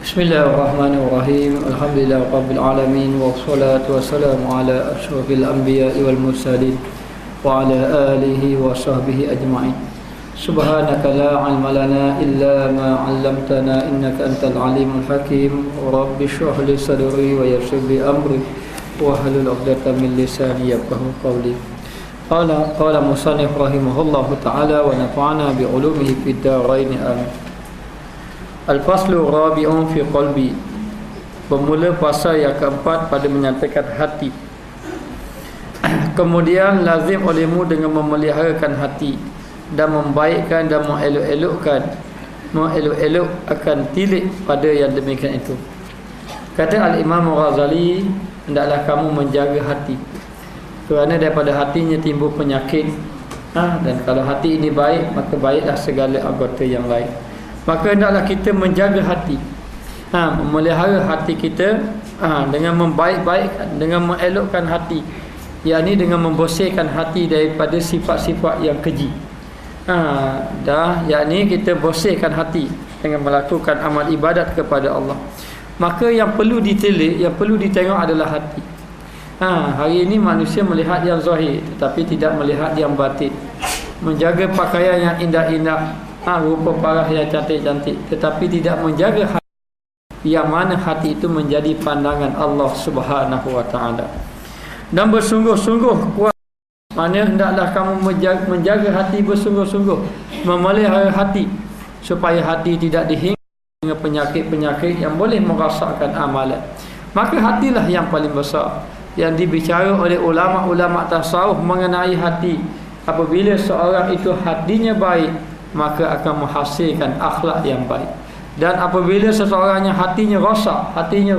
Bismillahirrahmanirrahim. Alhamdulillah rabbil alamin wassalatu wassalamu ala asyrafil anbiya'i wal mursalin wa ala alihi wa sahbihi ajma'in. Subhanaka la 'ilma lana illa ma 'allamtana innaka antal alimul hakim. Rabbi shrah li sadri wa yassir li amri wa hlul 'uqdatam min lisani yafqahu qawli. Qala musannif rahimahullahu ta'ala wa nafa'ana bi 'ulumihi fid dharain amin. Al-faslu rabi'un fi qalbi. Bermula pasal yang keempat pada menyatakan hati. Kemudian lazim olehmu dengan memeliharakan hati dan membaikkan dan mengelok-elokkan akan tilik pada yang demikian itu. Kata Al-Imam Ghazali, hendaklah kamu menjaga hati, kerana daripada hatinya timbul penyakit. Dan kalau hati ini baik, maka baiklah segala anggota yang lain. Maka hendaklah kita menjaga hati, memelihara hati kita dengan membaik-baikkan, dengan mengelokkan hati, yakni dengan membersihkan hati daripada sifat-sifat yang keji. Yakni kita bersihkan hati dengan melakukan amal ibadat kepada Allah. Maka yang perlu ditelik, yang perlu ditengok adalah hati. Hari ini manusia melihat yang zahir, tetapi tidak melihat yang batin. Menjaga pakaian yang indah-indah, rupa parah yang cantik-cantik, tetapi tidak menjaga hati, yang mana hati itu menjadi pandangan Allah Subhanahu wa ta'ala. Dan bersungguh-sungguh kuat, mana hendaklah kamu menjaga hati bersungguh-sungguh, memelihara hati, supaya hati tidak dihingga dengan penyakit-penyakit yang boleh merosakkan amalan. Maka hatilah yang paling besar, yang dibicara oleh ulama-ulama tasawuf mengenai hati. Apabila seorang itu hatinya baik, maka akan menghasilkan akhlak yang baik. Dan apabila seseorangnya hatinya rosak, hatinya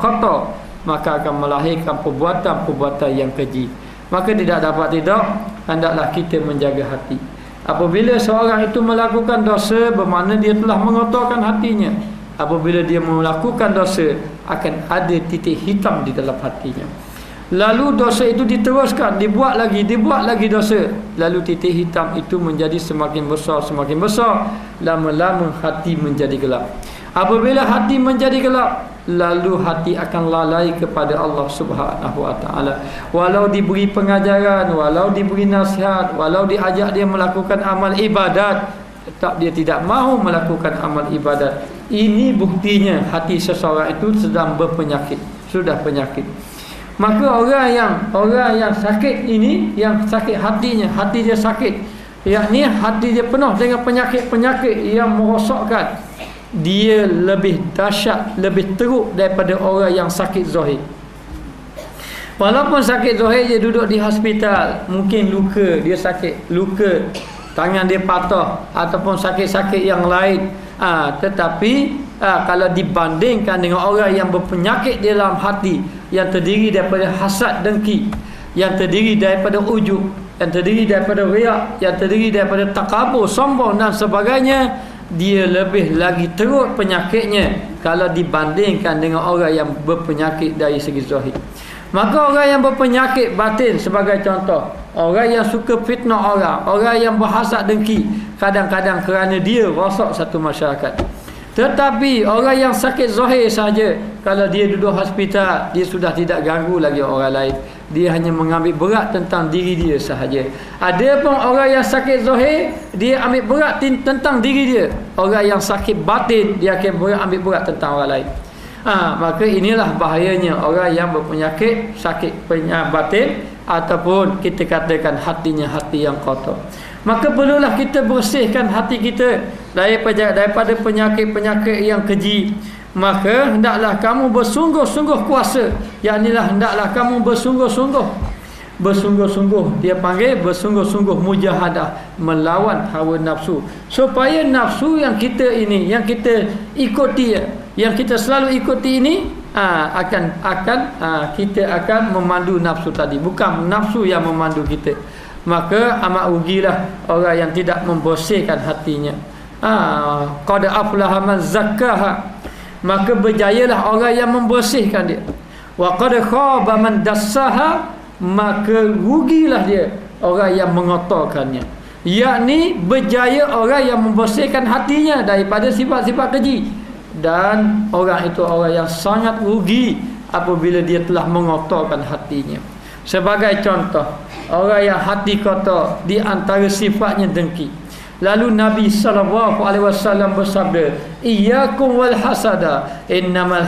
kotor, maka akan melahirkan perbuatan-perbuatan yang keji. Maka tidak dapat tidak, hendaklah kita menjaga hati. Apabila seorang itu melakukan dosa, bermakna dia telah mengotorkan hatinya. Apabila dia melakukan dosa, akan ada titik hitam di dalam hatinya. Lalu dosa itu diteruskan, dibuat lagi dosa. Lalu titik hitam itu menjadi semakin besar. Lama-lama hati menjadi gelap. Apabila hati menjadi gelap, lalu hati akan lalai kepada Allah Subhanahu wa ta'ala. Walau diberi pengajaran, walau diberi nasihat, walau diajak dia melakukan amal ibadat, tetap dia tidak mahu melakukan amal ibadat. Ini buktinya hati seseorang itu sedang berpenyakit, sudah penyakit. Maka orang yang sakit ini, yang sakit hatinya, hati dia sakit, yakni hati dia penuh dengan penyakit-penyakit yang merosakkan, dia lebih dahsyat, lebih teruk daripada orang yang sakit zahir. Walaupun sakit zahir, dia duduk di hospital, mungkin luka, dia sakit luka, tangan dia patah ataupun sakit-sakit yang lain, tetapi kalau dibandingkan dengan orang yang berpenyakit di dalam hati, yang terdiri daripada hasad dengki, yang terdiri daripada ujub, yang terdiri daripada riak, yang terdiri daripada takabur, sombong dan sebagainya, dia lebih lagi teruk penyakitnya kalau dibandingkan dengan orang yang berpenyakit dari segi zahir. Maka orang yang berpenyakit batin, sebagai contoh, orang yang suka fitnah orang yang berhasad dengki, kadang-kadang kerana dia rosak satu masyarakat. Tetapi orang yang sakit zahir saja, kalau dia duduk hospital, dia sudah tidak ganggu lagi orang lain. Dia hanya mengambil berat tentang diri dia sahaja. Ada pun orang yang sakit zahir, dia ambil berat tentang diri dia. Orang yang sakit batin, dia akan ambil berat tentang orang lain. Maka inilah bahayanya orang yang berpenyakit sakit batin, ataupun kita katakan hatinya hati yang kotor. Maka perlulah kita bersihkan hati kita daripada penyakit-penyakit yang keji. Maka hendaklah kamu bersungguh-sungguh kuasa, yaknilah hendaklah kamu bersungguh-sungguh, dia panggil bersungguh-sungguh mujahadah, melawan hawa nafsu, supaya nafsu yang kita ini, yang kita ikuti, yang kita selalu ikuti ini, kita akan memandu nafsu tadi, bukan nafsu yang memandu kita. Maka amat rugilah orang yang tidak membersihkan hatinya. Qad aflaha man zakkaha, maka berjayalah orang yang membersihkan dia. Wa qad khaba man dassaha, maka rugilah dia orang yang mengotorkannya. Yakni berjaya orang yang membersihkan hatinya daripada sifat-sifat keji, dan orang itu orang yang sangat rugi apabila dia telah mengotorkan hatinya. Sebagai contoh, orang yang hati kotor, di antara sifatnya dengki. Lalu Nabi SAW bersabda, iyyakum wal hasada, innal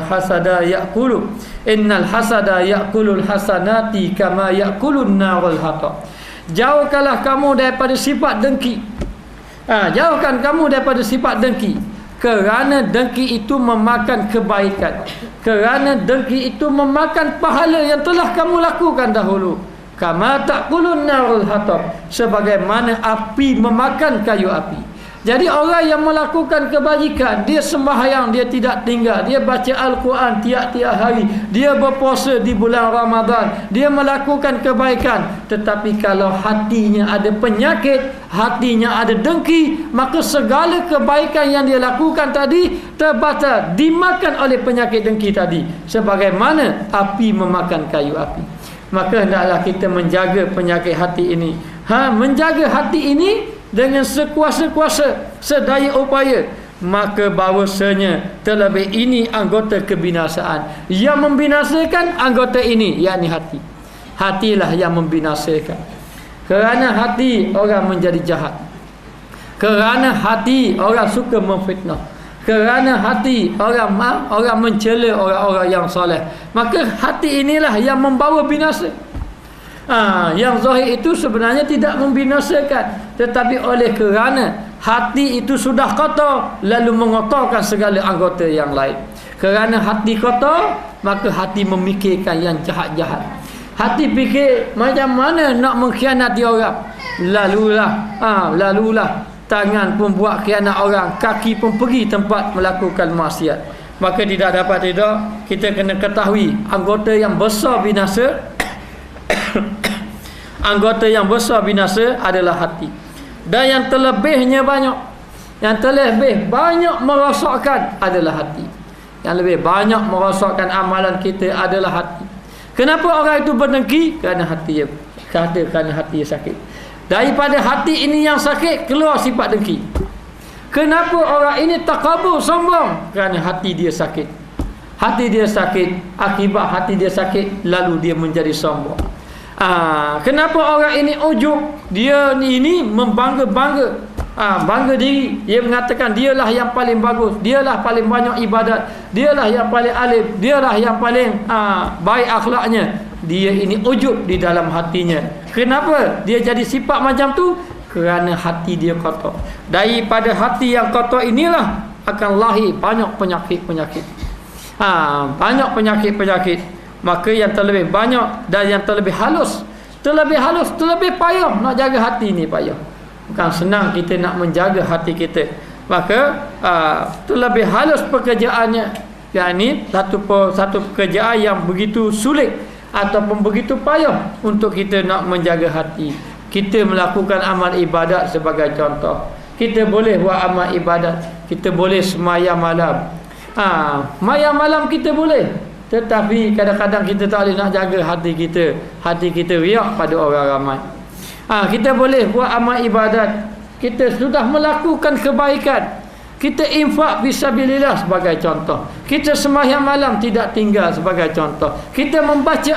hasada ya'kulu, innal hasada ya'kulul hasanati kama ya'kulun narul hatab. Jauhkanlah kamu daripada sifat dengki. Jauhkan kamu daripada sifat dengki, kerana dengki itu memakan kebaikan, kerana dengki itu memakan pahala yang telah kamu lakukan dahulu. Kama ta'kulun narul hatab, sebagaimana api memakan kayu api. Jadi orang yang melakukan kebajikan, dia sembahyang, dia tidak tinggal, dia baca Al-Quran tiap-tiap hari, dia berpuasa di bulan Ramadan, dia melakukan kebaikan, tetapi kalau hatinya ada penyakit, hatinya ada dengki, maka segala kebaikan yang dia lakukan tadi terbatal, dimakan oleh penyakit dengki tadi, sebagaimana api memakan kayu api. Maka hendaklah kita menjaga penyakit hati ini. Menjaga hati ini dengan sekuasa-kuasa, sedaya upaya. Maka bahawasanya terlebih ini anggota kebinasaan. Yang membinasakan anggota ini, yakni hati. Hatilah yang membinasakan. Kerana hati orang menjadi jahat. Kerana hati orang suka memfitnah. Kerana hati orang mencela orang-orang yang soleh. Maka hati inilah yang membawa binasa. Yang zahir itu sebenarnya tidak membinasakan, tetapi oleh kerana hati itu sudah kotor, lalu mengotorkan segala anggota yang lain. Kerana hati kotor, maka hati memikirkan yang jahat-jahat. Hati fikir macam mana nak mengkhianati orang, lalulah tangan pun buat khianat orang, kaki pun pergi tempat melakukan maksiat. Maka tidak dapat tidak, kita kena ketahui anggota yang besar binasa anggota yang besar binasa adalah hati. Dan yang terlebihnya banyak, yang terlebih banyak merosakkan adalah hati. Yang lebih banyak merosakkan amalan kita adalah hati. Kenapa orang itu berdengki? Kerana hati dia sakit. Daripada hati ini yang sakit, keluar sifat dengki. Kenapa orang ini takabur, sombong? Kerana hati dia sakit. Hati dia sakit, akibat hati dia sakit, lalu dia menjadi sombong. Kenapa orang ini ujub? Dia ini membangga-bangga, bangga diri. Dia mengatakan dialah yang paling bagus, dialah paling banyak ibadat, dialah yang paling alim, dialah yang paling baik akhlaknya. Dia ini ujub di dalam hatinya. Kenapa dia jadi sifat macam tu? Kerana hati dia kotor. Daripada hati yang kotor inilah akan lahir banyak penyakit-penyakit. Banyak penyakit-penyakit. Maka yang terlebih banyak dan yang terlebih halus, terlebih payah nak jaga hati ni, payah. Bukan senang kita nak menjaga hati kita. Maka terlebih halus pekerjaannya. Yakni satu pekerjaan yang begitu sulit ataupun begitu payah untuk kita nak menjaga hati. Kita melakukan amal ibadat sebagai contoh. Kita boleh buat amal ibadat, kita boleh semayang malam. Semayang malam kita boleh, tetapi kadang-kadang kita tak boleh nak jaga hati kita. Hati kita riak pada orang ramai. Kita boleh buat amal ibadat, kita sudah melakukan kebaikan, kita infak fisabilillah sebagai contoh, kita sembahyang malam tidak tinggal sebagai contoh, kita membaca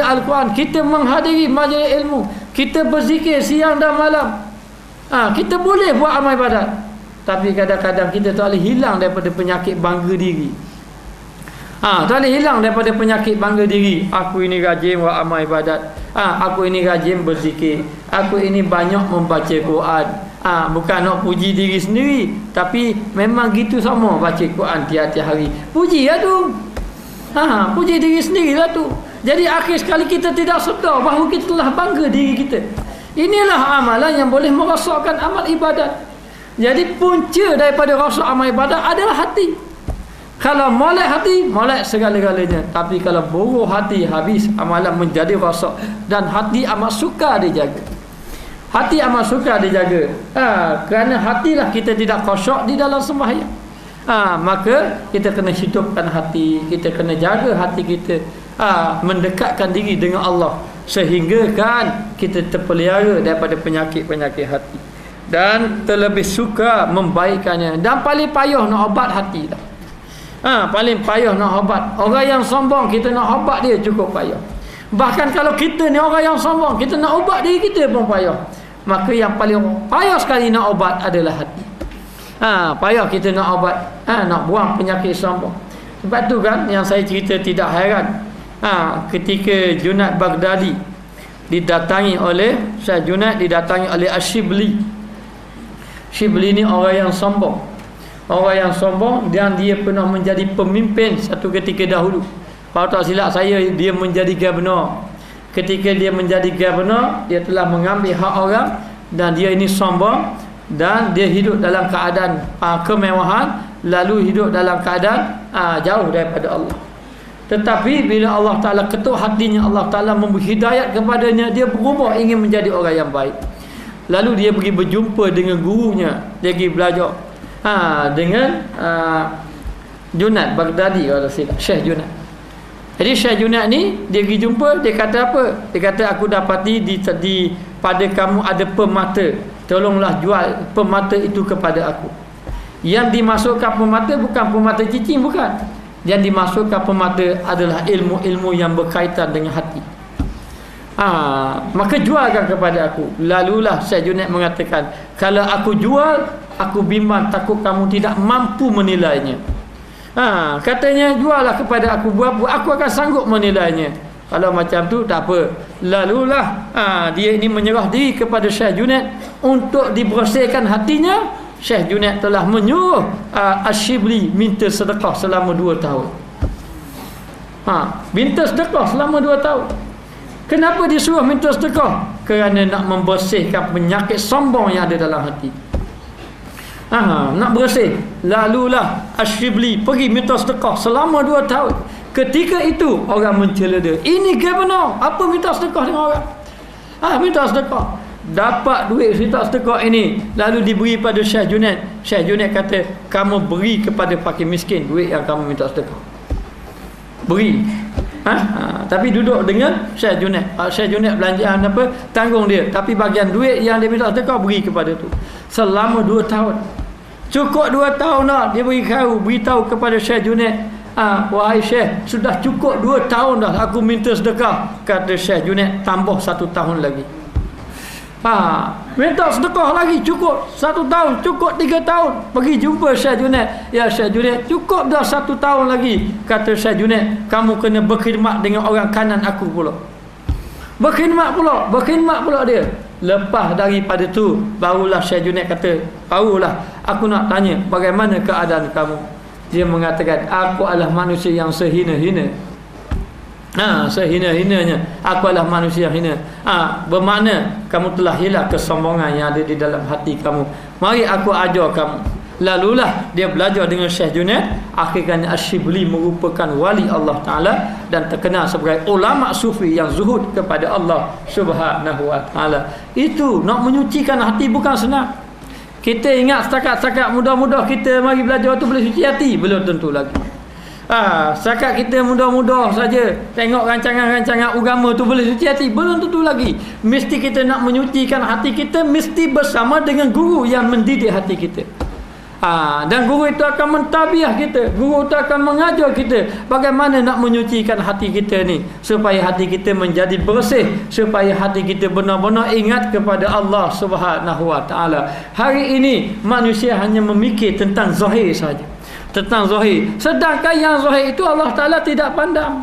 Al-Quran, kita menghadiri majlis ilmu, kita berzikir siang dan malam. Kita boleh buat amal ibadat, tapi kadang-kadang kita tak boleh hilang daripada penyakit bangga diri. Tak boleh hilang daripada penyakit bangga diri. Aku ini rajin buat amal ibadat, aku ini rajin berzikir, aku ini banyak membaca Quran. Bukan nak puji diri sendiri, tapi memang gitu sama baca Quran tiap-tiap hari. Puji lah tu. Puji diri sendiri lah tu. Jadi akhir sekali kita tidak sedar bahawa kita telah bangga diri kita. Inilah amalan yang boleh merosakkan amal ibadat. Jadi punca daripada rosak amal ibadat adalah hati. Kalau molek hati, molek segala-galanya. Tapi kalau buruk hati, habis amalan menjadi rosak. Dan hati amat sukar dijaga. Hati amat sukar dijaga. Kerana hatilah kita tidak khusyuk di dalam sembahyang. Maka kita kena hidupkan hati, kita kena jaga hati kita, mendekatkan diri dengan Allah, sehingga kan kita terpelihara daripada penyakit-penyakit hati. dan terlebih suka membaikkannya, dan paling payah nak obat hati dah. Paling payah nak obat. Orang yang sombong kita nak obat dia cukup payah. Bahkan kalau kita ni orang yang sombong, kita nak ubat diri kita pun payah. Maka yang paling payah sekali nak ubat adalah hati. Payah kita nak ubat, nak buang penyakit sombong. Sebab tu kan yang saya cerita tidak hairan. Ketika Junaid Baghdadi didatangi oleh Syekh Junaid, didatangi oleh Ash-Shibli. Shibli ni orang yang sombong. Orang yang sombong, dan dia pernah menjadi pemimpin satu ketika dahulu. Kalau tak silap saya, dia menjadi governor. Ketika dia menjadi governor, dia telah mengambil hak orang, dan dia ini sombong, dan dia hidup dalam keadaan kemewahan, lalu hidup dalam keadaan jauh daripada Allah. Tetapi bila Allah Ta'ala ketuk hatinya, Allah Ta'ala memberi hidayat kepadanya, dia berubah ingin menjadi orang yang baik. Lalu dia pergi berjumpa dengan gurunya, dia pergi belajar dengan Junaid Baghdadi, kalau silap, Syekh Junaid. Jadi Syekh Junaid ni dia pergi jumpa, dia kata apa? Dia kata, aku dapati di pada kamu ada permata, tolonglah jual permata itu kepada aku. Yang dimasukkan permata bukan permata cicing, bukan. Yang dimasukkan permata adalah ilmu-ilmu yang berkaitan dengan hati. Maka jualkan kepada aku. Lalulah Syekh Junaid mengatakan, kalau aku jual, aku bimbang takut kamu tidak mampu menilainya. Katanya, juallah kepada aku, berapa aku akan sanggup menilainya. Kalau macam tu tak apa. Lalulah dia ini menyerah diri kepada Syekh Junaid untuk dibersihkan hatinya. Syekh Junaid telah menyuruh Ash-Shibli minta sedekah selama 2 tahun. Minta sedekah selama 2 tahun. Kenapa disuruh minta sedekah? Kerana nak membersihkan penyakit sombong yang ada dalam hati. Nak bersih. Lalulah Ash-Shibli pergi minta sedekah selama 2 tahun. Ketika itu orang mencela dia, ini governor, apa minta sedekah dengan orang? Minta sedekah. Dapat duit minta sedekah ini, lalu diberi pada Syekh Junaid. Syekh Junaid kata, kamu beri kepada fakir miskin duit yang kamu minta sedekah. Beri. Tapi duduk dengan Syekh Junaid. Syekh Junaid belanjaan apa, tanggung dia. Tapi bagian duit yang dia minta sedekah beri kepada tu. Selama 2 tahun. Cukup 2 tahun dah dia beritahu kepada Syekh Junaid. Wahai Syekh, sudah cukup 2 tahun dah aku minta sedekah. Kata Syekh Junaid, tambah 1 tahun lagi. Minta sedekah lagi, cukup 1 tahun, cukup 3 tahun. Pergi jumpa Syekh Junaid. Ya Syekh Junaid, cukup dah 1 tahun lagi. Kata Syekh Junaid, kamu kena berkhidmat dengan orang kanan aku pula. Berkhidmat pula dia. Lepas daripada tu, barulah Syekh Junaid kata, barulah aku nak tanya, bagaimana keadaan kamu? Dia mengatakan, aku adalah manusia yang sehina-hina. Sehina-hinanya, aku adalah manusia yang hina. Bermakna kamu telah hilang kesombongan yang ada di dalam hati kamu. Mari aku ajar kamu. Lalulah dia belajar dengan Syekh Junaid. Akhirnya Ash-Shibli merupakan wali Allah Ta'ala dan terkenal sebagai ulama sufi yang zuhud kepada Allah Subhanahu Wa Ta'ala. Itu nak menyucikan hati bukan senang. Kita ingat setakat mudah-mudah kita mari belajar tu boleh suci hati, belum tentu lagi. Setakat kita mudah-mudah saja tengok rancangan-rancangan agama tu boleh suci hati, belum tentu lagi. Mesti kita nak menyucikan hati kita, mesti bersama dengan guru yang mendidik hati kita. Dan guru itu akan mentabiah kita, guru itu akan mengajar kita bagaimana nak menyucikan hati kita ni, supaya hati kita menjadi bersih, supaya hati kita benar-benar ingat kepada Allah Subhanahu Wa Ta'ala. Hari ini manusia hanya memikir tentang zahir saja, tentang zahir, sedangkan yang zahir itu Allah Ta'ala tidak pandang.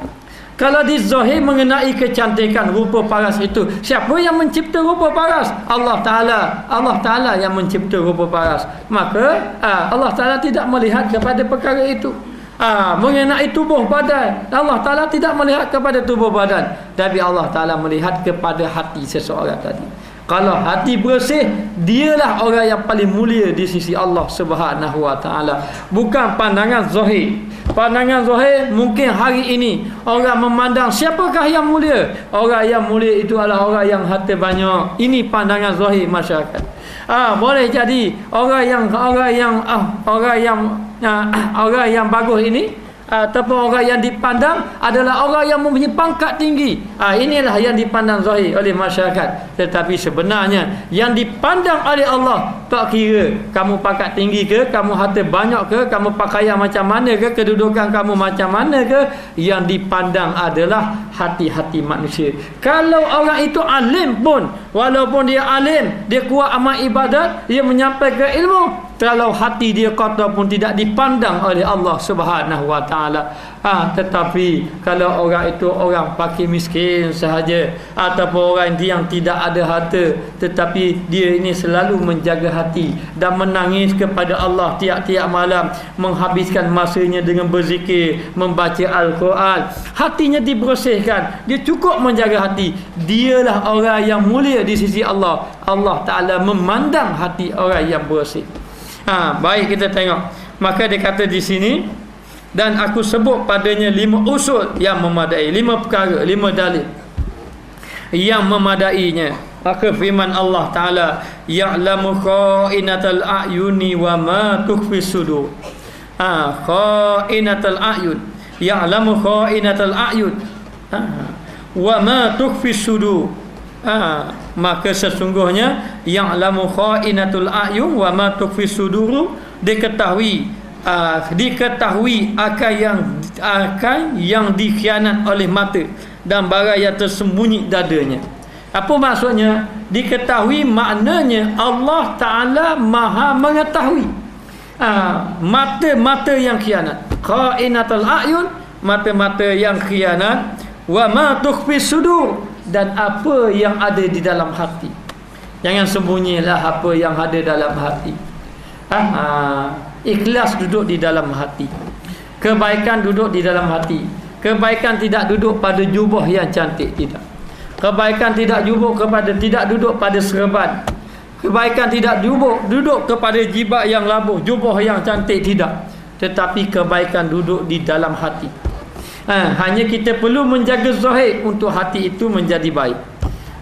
Kalau di zahir mengenai kecantikan rupa paras itu, siapa yang mencipta rupa paras? Allah Ta'ala yang mencipta rupa paras. Maka Allah Ta'ala tidak melihat kepada perkara itu. Mengenai tubuh badan, Allah Ta'ala tidak melihat kepada tubuh badan, tapi Allah Ta'ala melihat kepada hati seseorang tadi. Kalau hati bersih, dialah orang yang paling mulia di sisi Allah Subhanahu Wa Ta'ala. Bukan pandangan zahir. Pandangan zahir mungkin hari ini orang memandang siapakah yang mulia? Orang yang mulia itu adalah orang yang harta banyak. Ini pandangan zahir masyarakat. Boleh jadi orang yang bagus ini ataupun orang yang dipandang adalah orang yang mempunyai pangkat tinggi. Inilah yang dipandang zahir oleh masyarakat. Tetapi sebenarnya yang dipandang oleh Allah, tak kira kamu pangkat tinggi ke, kamu harta banyak ke, kamu pakaian macam mana ke, kedudukan kamu macam mana ke, yang dipandang adalah hati-hati manusia. Kalau orang itu alim pun, walaupun dia alim, dia kuat amal ibadat, dia menyampaikan ilmu, kalau hati dia kotor pun tidak dipandang oleh Allah Subhanahu wa taala. Tetapi kalau orang itu orang fakir miskin sahaja, ataupun orang yang tidak ada harta, tetapi dia ini selalu menjaga hati dan menangis kepada Allah tiap-tiap malam, menghabiskan masanya dengan berzikir, membaca Al-Quran, hatinya dibersihkan, dia cukup menjaga hati, dialah orang yang mulia di sisi Allah. Allah Ta'ala memandang hati orang yang bersih. Baik, kita tengok. Maka dia kata di sini, dan aku sebut padanya 5 usul yang memadai, 5 perkara, 5 dalil yang memadainya. Maka firman Allah Ta'ala, ya'lamu kha'inatal a'yuni wa ma tukhfi sudur. Kha'inatal a'yun, ya'lamu kha'inatal a'yun wa ma tukhfi sudur. Maka sesungguhnya ya'lamu kha'inatul a'yun wa ma tukhfi sudur, diketahui akan yang dikhianat oleh mata dan barang yang tersembunyi dadanya. Apa maksudnya? Diketahui maknanya Allah Ta'ala maha mengetahui mata-mata yang khianat, kha'inatul a'yun, mata-mata yang khianat, wa ma tukhfi sudur, dan apa yang ada di dalam hati. Jangan sembunyilah apa yang ada dalam hati. Ikhlas duduk di dalam hati, kebaikan duduk di dalam hati. Kebaikan tidak duduk pada jubah yang cantik, tidak. Kebaikan tidak duduk pada serban. Kebaikan tidak duduk kepada jibak yang labuh, jubah yang cantik, tidak. Tetapi kebaikan duduk di dalam hati. Hanya kita perlu menjaga zahir untuk hati itu menjadi baik.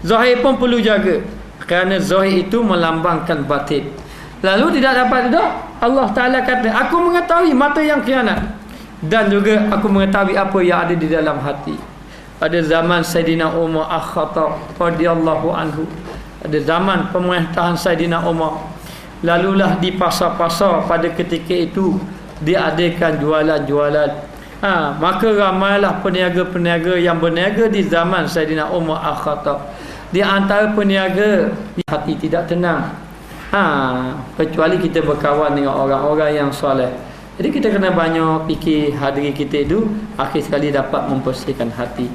Zahir pun perlu jaga, kerana zahir itu melambangkan batin. Lalu tidak dapat duduk, Allah Ta'ala kata, aku mengetahui mata yang khianat, dan juga aku mengetahui apa yang ada di dalam hati. Pada zaman Saidina Umar Al-Khattab radhiyallahu anhu, ada zaman pemerintahan Saidina Umar, lalulah di pasar-pasar pada ketika itu diadakan jualan-jualan. Maka ramailah peniaga-peniaga yang berniaga di zaman Saidina Umar Al-Khattab. Di antara peniaga, hati tidak tenang, kecuali kita berkawan dengan orang-orang yang soleh. Jadi kita kena banyak fikir hadiri kita itu, akhir sekali dapat membersihkan hati,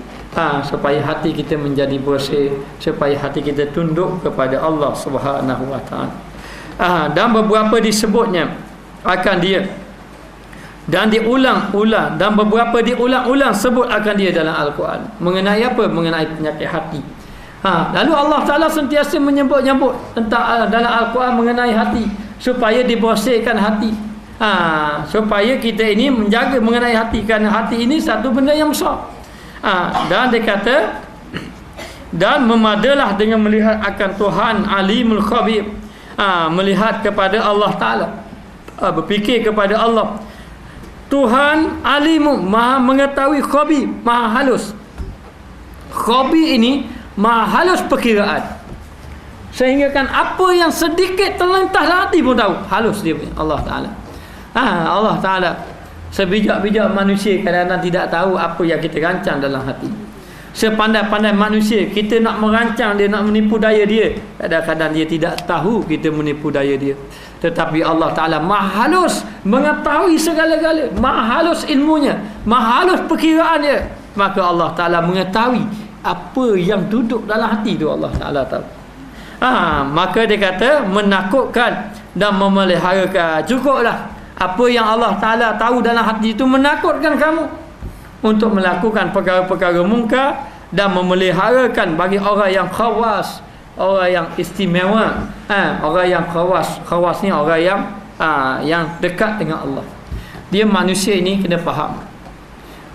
supaya hati kita menjadi bersih, supaya hati kita tunduk kepada Allah Subhanahu wa taala. Dan beberapa disebutnya akan dia, dan diulang-ulang, dan beberapa diulang-ulang sebut akan dia dalam Al-Quran. Mengenai apa? Mengenai penyakit hati. Lalu Allah Ta'ala sentiasa menyebut-nyebut tentang dalam Al-Quran mengenai hati, supaya dibersihkan hati, supaya kita ini menjaga mengenai hati, kerana hati ini satu benda yang besar. Dan dia kata, dan memadalah dengan melihat akan Tuhan Alimul Khabir, melihat kepada Allah Ta'ala, berfikir kepada Allah. Tuhan Alimu, maha mengetahui, Khabir, maha halus. Khabir ini maha halus perkiraan, sehingga kan apa yang sedikit terlintas dalam hati pun tahu. Halus dia punya Allah Ta'ala. Allah Ta'ala, sebijak-bijak manusia kadang-kadang tidak tahu apa yang kita rancang dalam hati. Sepandai-pandai manusia kita nak merancang dia, nak menipu daya dia, kadang-kadang dia tidak tahu kita menipu daya dia. Tetapi Allah Ta'ala maha halus, mengetahui segala-gala, maha halus ilmunya, maha halus perkiraan dia. Maka Allah Ta'ala mengetahui apa yang duduk dalam hati itu, Allah Ta'ala tahu. Maka dia kata menakutkan dan memeliharakan. Cukuplah apa yang Allah Ta'ala tahu dalam hati itu menakutkan kamu untuk melakukan perkara-perkara mungkar, dan memeliharakan bagi orang yang khawas, orang yang istimewa, orang yang khawas ni orang yang dekat dengan Allah. Dia manusia ini kena faham.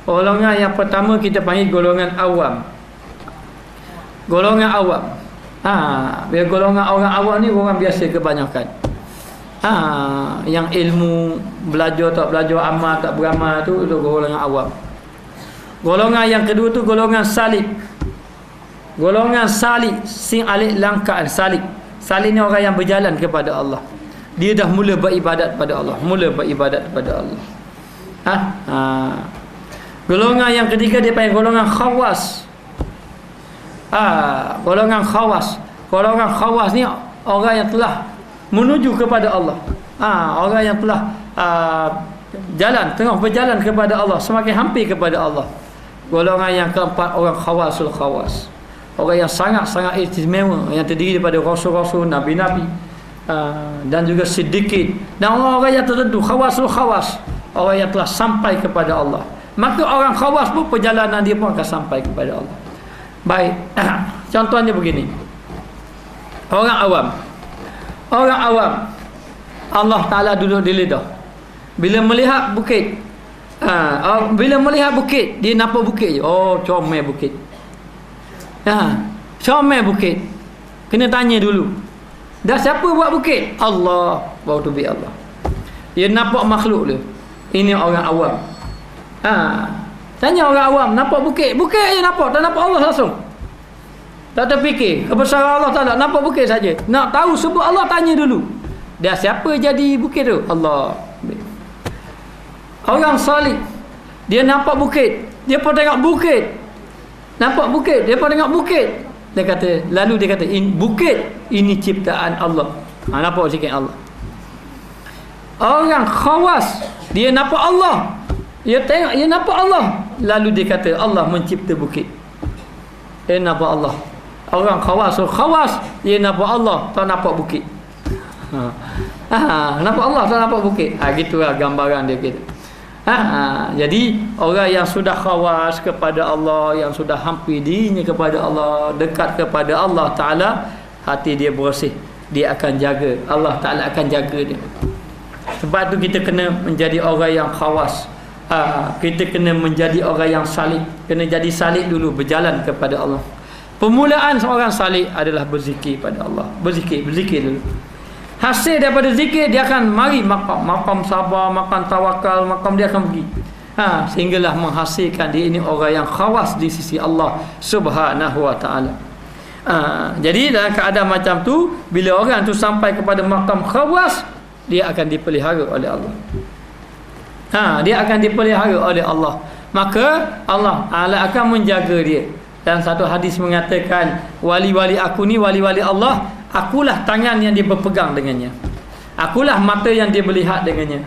Golongan yang pertama kita panggil golongan awam. Golongan awam. Bila golongan orang awam ni orang biasa kebanyakan. Yang ilmu belajar tak belajar, amal tak beramal tu golongan awam. Golongan yang kedua tu golongan salik. Golongan salik, sin alif lam ka salik. Salik ni orang yang berjalan kepada Allah. Dia dah mula beribadat pada Allah, mula beribadat pada Allah. Golongan yang ketiga dia panggil golongan khawas. Golongan khawas. Golongan khawas ni orang yang telah menuju kepada Allah. Orang yang telah tengah berjalan kepada Allah, semakin hampir kepada Allah. Golongan yang keempat orang khawasul khawas. Orang yang sangat-sangat istimewa, yang terdiri daripada rasul-rasul, nabi-nabi, dan juga sedikit. Dan orang yang tertentu, khawasul khawas, orang yang telah sampai kepada Allah. Maka orang khawas pun perjalanan dia pun akan sampai kepada Allah. Baik, contohnya begini. Orang awam, Allah Ta'ala duduk di lidah. Bila melihat bukit, dia nampak bukit je. Oh, comel bukit. Comel bukit. Kena tanya dulu, dah siapa buat bukit? Allah. Baru tu bi Allah. Dia nampak makhluk dia. Ini orang awam. Tanya orang awam, nampak bukit je nampak, tak nampak Allah langsung. Tak terfikir kebesaran Allah Ta'ala, nampak bukit saja. Nak tahu sebut Allah, tanya dulu, dah siapa jadi bukit tu? Allah. Orang salih, dia nampak bukit, dia pun tengok bukit. Nampak bukit, dia pun tengok bukit. Lalu dia kata, bukit ini ciptaan Allah. Nampak sikit Allah. Orang khawas, dia nampak Allah, dia tengok, dia nampak Allah. Lalu dia kata Allah mencipta bukit. Dia nampak Allah. Orang khawas, dia nampak Allah, tak nampak bukit. Nampak Allah, tak nampak bukit. Gitulah gambaran dia kita. Jadi orang yang sudah khawas kepada Allah, yang sudah hampir dirinya kepada Allah, dekat kepada Allah Ta'ala, hati dia bersih, dia akan jaga, Allah Ta'ala akan jaga dia. Sebab tu kita kena menjadi orang yang khawas. Kita kena menjadi orang yang salik. Kena jadi salik dulu, berjalan kepada Allah. Permulaan seorang salik adalah berzikir pada Allah. Berzikir dulu. Hasil daripada zikir, dia akan mari makam sabar, makam tawakal, makam dia akan pergi. Sehinggalah menghasilkan dia ini orang yang khawas di sisi Allah Subhanahu wa ta'ala. Jadi dalam keadaan macam tu, bila orang tu sampai kepada makam khawas, dia akan dipelihara oleh Allah. Dia akan dipelihara oleh Allah. Maka Allah Ta'ala akan menjaga dia. Dan satu hadis mengatakan, wali-wali aku ni, wali-wali Allah, akulah tangan yang dia berpegang dengannya, akulah mata yang dia melihat dengannya,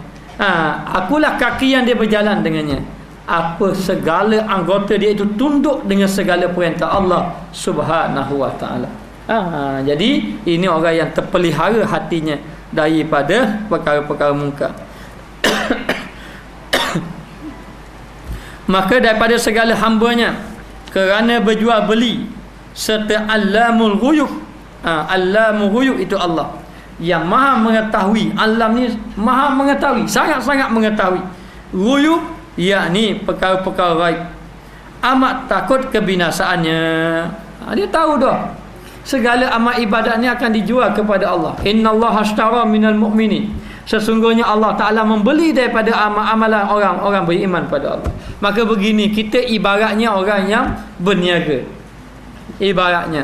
akulah kaki yang dia berjalan dengannya. Apa segala anggota dia itu tunduk dengan segala perintah Allah Subhanahu wa ta'ala. Jadi ini orang yang terpelihara hatinya daripada perkara-perkara mungkar. Maka daripada segala hambanya, kerana berjual beli serta Allamul Ghuyub. Allamul Ghuyub itu Allah yang maha mengetahui. Alam ni maha mengetahui, sangat-sangat mengetahui. Ghuyub yakni perkara-perkara ghaib. Amat takut kebinasaannya. Dia tahu dah segala amal ibadatnya akan dijual kepada Allah. Innallaha ashtara minal mu'minin. Sesungguhnya Allah Ta'ala membeli daripada amalan orang-orang beriman pada Allah. Maka begini, kita ibaratnya orang yang berniaga. Ibaratnya.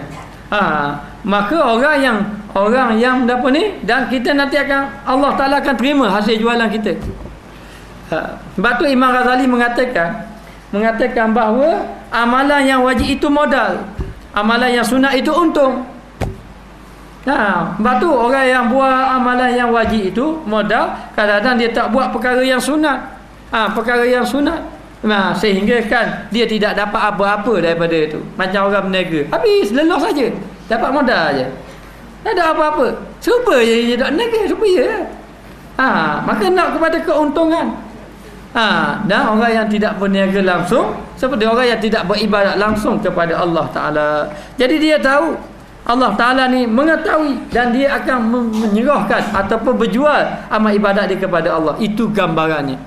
Maka orang yang apa ni, dan kita nanti akan, Allah Ta'ala akan terima hasil jualan kita. Sebab tu Imam Ghazali mengatakan bahawa amalan yang wajib itu modal, amalan yang sunat itu untung. Sebab tu orang yang buat amalan yang wajib itu modal, kadang-kadang dia tak buat perkara yang sunat. Perkara yang sunat, sehingga kan dia tidak dapat apa-apa daripada itu. Macam orang berniaga, habis lelah saja, dapat modal aja, tak ada apa-apa. Cuba je dia tak berniaga, supaya maka nak kepada keuntungan. Dan orang yang tidak berniaga langsung, seperti orang yang tidak beribadat langsung kepada Allah Ta'ala. Jadi dia tahu Allah Ta'ala ni mengetahui, dan dia akan menyerahkan ataupun berjual amal ibadat dia kepada Allah. Itu gambarannya.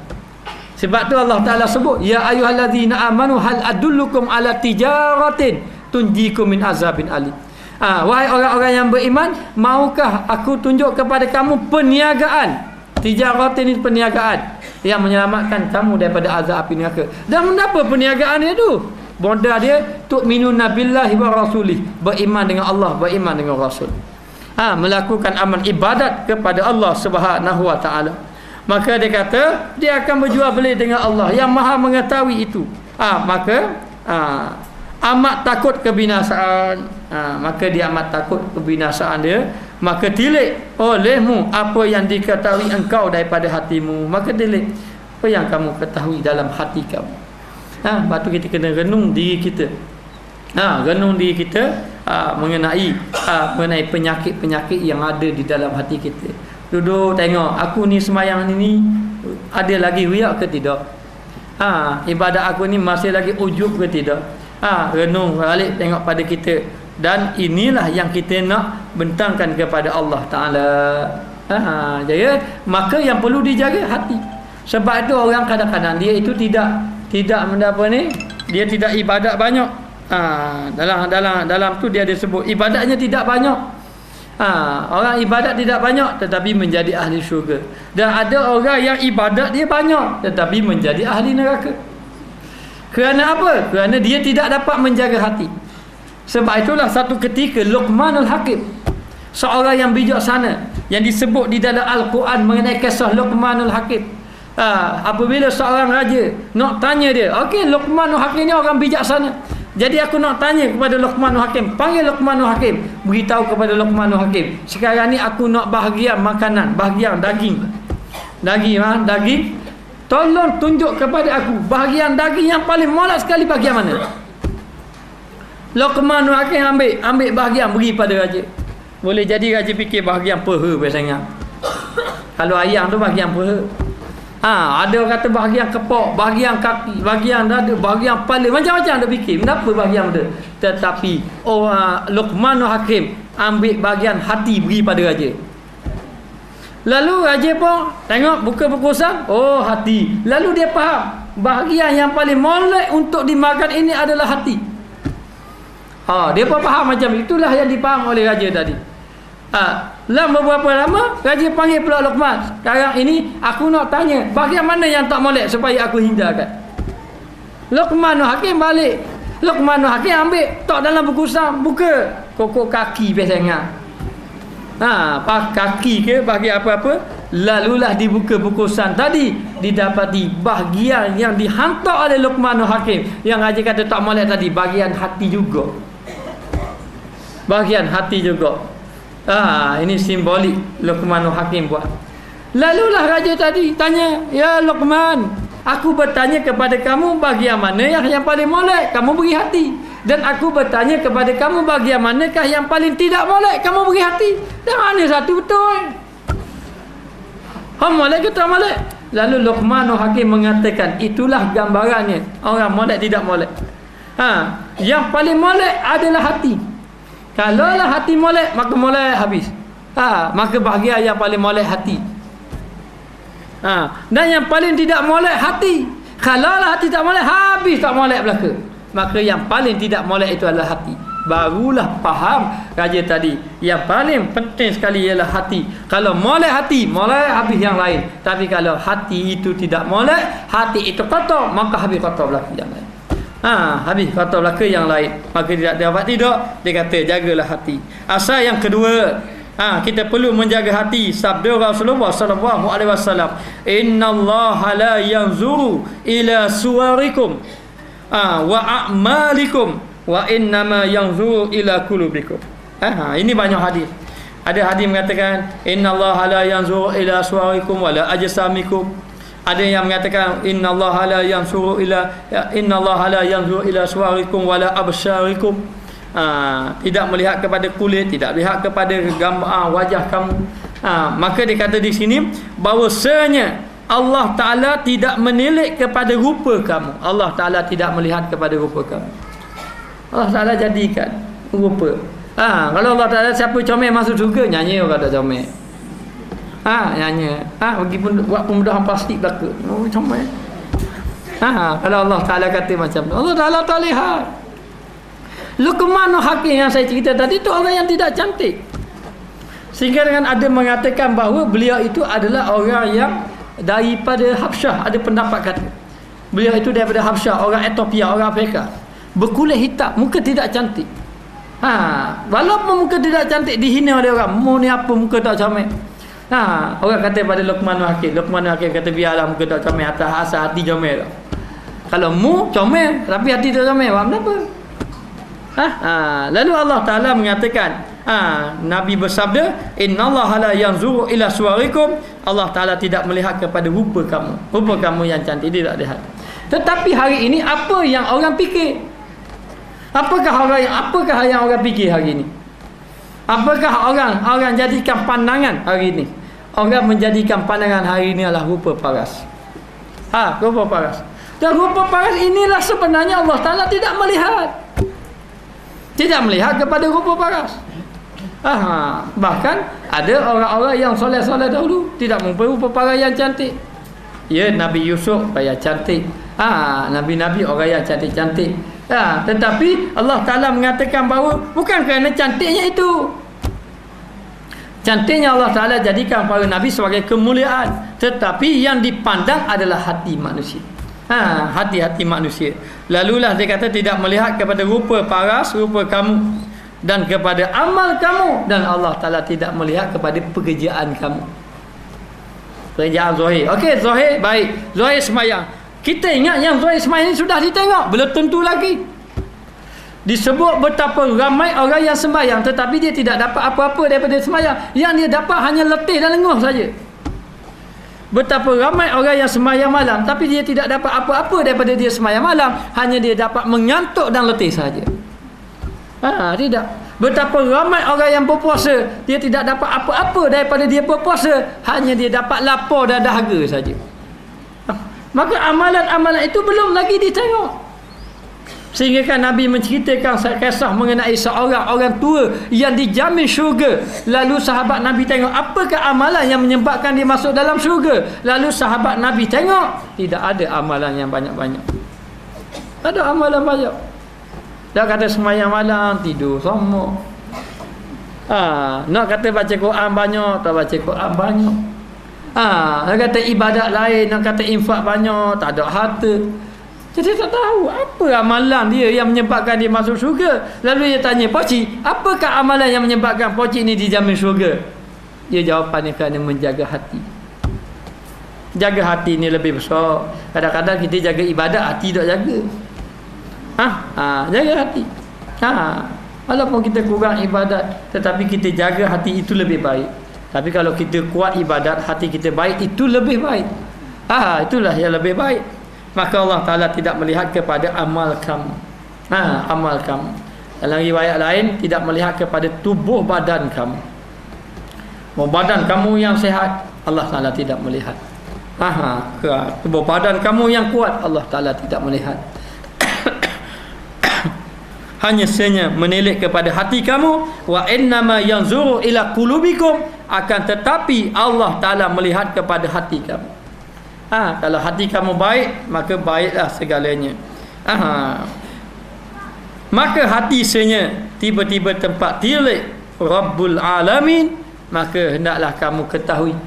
Sebab tu Allah Ta'ala sebut, ya ayyuhallazina amanu hal adullukum ala tijaratin tunjikum min azabin alim. Wahai orang-orang yang beriman, maukah aku tunjuk kepada kamu perniagaan? Tijarah ini perniagaan yang menyelamatkan kamu daripada azab api neraka. Dan kenapa perniagaan dia tu? Modal dia tu'minuna billahi wa rasulih, beriman dengan Allah, beriman dengan Rasul. Melakukan amal ibadat kepada Allah Subhanahu wa taala. Maka dia kata dia akan berjual beli dengan Allah yang Maha mengetahui itu. Maka amat takut kebinasaan. Maka dia amat takut kebinasaan dia. Maka tilik olehmu apa yang diketahui engkau daripada hatimu. Maka tilik apa yang kamu ketahui dalam hati kamu. Lepas tu kita kena renung diri kita. Renung diri kita mengenai penyakit-penyakit yang ada di dalam hati kita. Duduk tengok, aku ni semayang ni ada lagi riak ke tidak? Ibadat aku ni masih lagi ujub ke tidak? Renung balik tengok pada kita. Dan inilah yang kita nak bentangkan kepada Allah Ta'ala. Jadi maka yang perlu dijaga hati. Sebab itu orang kadang-kadang dia itu tidak mendapat ni, dia tidak ibadat banyak. Dalam tu dia disebut ibadatnya tidak banyak. Orang ibadat tidak banyak tetapi menjadi ahli syurga. Dan ada orang yang ibadat dia banyak tetapi menjadi ahli neraka. Kerana apa? Kerana dia tidak dapat menjaga hati. Sebab itulah satu ketika Luqmanul Hakim, seorang yang bijaksana yang disebut di dalam Al-Quran mengenai kisah Luqmanul Hakim. Apabila seorang raja nak tanya dia, okey, Luqmanul Hakim ni orang bijaksana, jadi aku nak tanya kepada Luqmanul Hakim. Panggil Luqmanul Hakim, beritahu kepada Luqmanul Hakim, sekarang ni aku nak bahagian makanan, bahagian daging, tolong tunjuk kepada aku bahagian daging yang paling molek sekali bahagian mana. Luqmanul Hakim ambil bahagian beri pada raja. Boleh jadi raja fikir bahagian peha biasanya. Kalau ayam tu bahagian peha. Ada orang kata bahagian kepok, bahagian kaki, bahagian dada, bahagian kepala, macam-macam ada fikir. Kenapa bahagian tu? Tetapi Luqmanul Hakim ambil bahagian hati beri pada raja. Lalu raja pun tengok buka berkosan, hati. Lalu dia faham bahagian yang paling molek untuk dimakan ini adalah hati. Dia pun faham macam itulah yang dipaham oleh raja tadi. Lama beberapa lama raja panggil pula Luqman. Sekarang ini aku nak tanya bahagian mana yang tak molek supaya aku hindarkan. Luqmanul Hakim balik. Luqmanul Hakim ambil tok dalam berkusam, buka kokok kaki biasanya. Kaki ke bahagian apa-apa, lalulah dibuka bukusan tadi, didapati bahagian yang dihantar oleh Luqmanul Hakim yang raja kata tak molek tadi, bahagian hati juga. Bahagian hati juga. Ini simbolik Luqmanul Hakim buat. Lalulah raja tadi tanya, ya Luqman, aku bertanya kepada kamu bahagian mana yang paling molek, kamu beri hati. Dan aku bertanya kepada kamu bahagian manakah yang paling tidak molek, kamu beri hati. Dan mana satu betul? Molek ke tak molek? Lalu Luqmanul Hakim mengatakan, itulah gambarannya orang molek tidak molek. Yang paling molek adalah hati. Kalaulah hati molek, maka molek habis. Maka bahagian yang paling molek hati. Dan yang paling tidak molek hati. Kalaulah hati tak molek, habis tak molek belaka. Maka yang paling tidak molek itu adalah hati. Barulah faham raja tadi, yang paling penting sekali ialah hati. Kalau molek hati, molek habis yang lain. Tapi kalau hati itu tidak molek, hati itu kotor, maka habis kotor belaka yang lain. Habis kotor belaka yang lain. Maka tidak dapat tidak, dia kata jagalah hati. Asal yang kedua, kita perlu menjaga hati. Sabda Rasulullah sallallahu alaihi wasallam, innallaha la yanzuru ila suwarikum wa a'malikum wa innama yanzuru ila qulubikum. Ini banyak hadis. Ada hadis mengatakan innallaha la yanzuru ila suwarikum wa la ajsamikum. Ada yang mengatakan innallaha la yanzuru ila suwarikum wa la absyarikum. Tidak melihat kepada kulit, tidak lihat kepada gambar wajah kamu. Maka dia kata di sini bahawasanya Allah Ta'ala tidak menilik kepada rupa kamu. Allah Ta'ala tidak melihat kepada rupa kamu. Allah Ta'ala jadikan rupa. Kalau Allah Ta'ala siapa comel masuk surga, nyanyi orang tak comel. Nyanyi. Bagi buat pemudahan plastik belaka. Comel. Kalau Allah Ta'ala kata macam tu, Allah Ta'ala tak lihat. Luqmanul Hakim yang saya cerita tadi tu orang yang tidak cantik. Sehingga dengan ada mengatakan bahawa beliau itu adalah orang yang daripada Habsyah. Ada pendapat kata beliau itu daripada Habsyah, orang Ethiopia, orang Afrika, berkulit hitam, muka tidak cantik. Walaupun muka tidak cantik, dihina oleh orang. Mu ni apa muka tak comel? Orang kata pada Luqmanul Hakim kata biarlah muka tak comel, atas asal hati comel. Kalau mu comel tapi hati tak comel, buat kenapa? Lalu Allah Ta'ala mengatakan, Nabi bersabda, innallaha la yanzuru ila suwarikum, Allah Ta'ala tidak melihat kepada rupa kamu yang cantik, dia tak lihat. Tetapi hari ini apa yang orang fikir? Apakah yang orang fikir hari ini? Apakah orang jadikan pandangan hari ini? Orang menjadikan pandangan hari ini adalah rupa paras. Rupa paras. Dan rupa paras inilah sebenarnya Allah Ta'ala tidak melihat. Tidak melihat kepada rupa paras. Bahkan ada orang-orang yang soleh-soleh dahulu tidak mempunyai rupa paras yang cantik. Ya, Nabi Yusuf payah cantik. Nabi-nabi orang yang cantik-cantik. Tetapi Allah Ta'ala mengatakan bahawa bukan kerana cantiknya itu. Cantiknya Allah Ta'ala jadikan para Nabi sebagai kemuliaan. Tetapi yang dipandang adalah hati manusia. Hati-hati manusia. Lalulah dia kata tidak melihat kepada rupa paras, rupa kamu, dan kepada amal kamu. Dan Allah Ta'ala tidak melihat kepada pekerjaan kamu. Pekerjaan Zahir. Okey, Zahir baik. Zahir semayang. Kita ingat yang Zahir semayang ini sudah ditengok. Belum tentu lagi. Disebut betapa ramai orang yang sembahyang, tetapi dia tidak dapat apa-apa daripada sembahyang. Yang dia dapat hanya letih dan lenguh saja. Betapa ramai orang yang sembahyang malam, tapi dia tidak dapat apa-apa daripada dia sembahyang malam. Hanya dia dapat mengantuk dan letih saja. Tidak. Betapa ramai orang yang berpuasa, dia tidak dapat apa-apa daripada dia berpuasa. Hanya dia dapat lapar dan dahaga saja. Maka amalan-amalan itu belum lagi ditengok. Sehingga kan Nabi menceritakan kisah mengenai seorang orang tua yang dijamin syurga. Lalu sahabat Nabi tengok apakah amalan yang menyebabkan dia masuk dalam syurga. Lalu sahabat Nabi tengok, tidak ada amalan yang banyak-banyak. Ada amalan banyak. Dah kata semayang malam, tidur sama. Nak kata baca Quran banyak, tak baca Quran banyak. Nak kata ibadat lain, nak kata infak banyak, tak ada harta. Jadi tak tahu apa amalan dia yang menyebabkan dia masuk syurga. Lalu dia tanya, Pakcik, apakah amalan yang menyebabkan Pakcik ni dijamin syurga? Dia jawapannya kerana menjaga hati. Jaga hati ni lebih besar. Kadang-kadang kita jaga ibadat, hati tak jaga. Jaga hati. Walaupun kita kurang ibadat, tetapi kita jaga hati, itu lebih baik. Tapi kalau kita kuat ibadat, hati kita baik, itu lebih baik. Itulah yang lebih baik. Maka Allah Ta'ala tidak melihat kepada amal kamu. Amal kamu. Dalam riwayat lain, tidak melihat kepada tubuh badan kamu. Badan kamu yang sehat, Allah Ta'ala tidak melihat. Tubuh badan kamu yang kuat, Allah Ta'ala tidak melihat. Hanya saja menilik kepada hati kamu. Wa innama yanzuru ila qulubikum. Akan tetapi Allah Ta'ala melihat kepada hati kamu. Kalau hati kamu baik, maka baiklah segalanya. Maka hati senyap tiba-tiba tempat tilik Rabbul Alamin, maka hendaklah kamu ketahui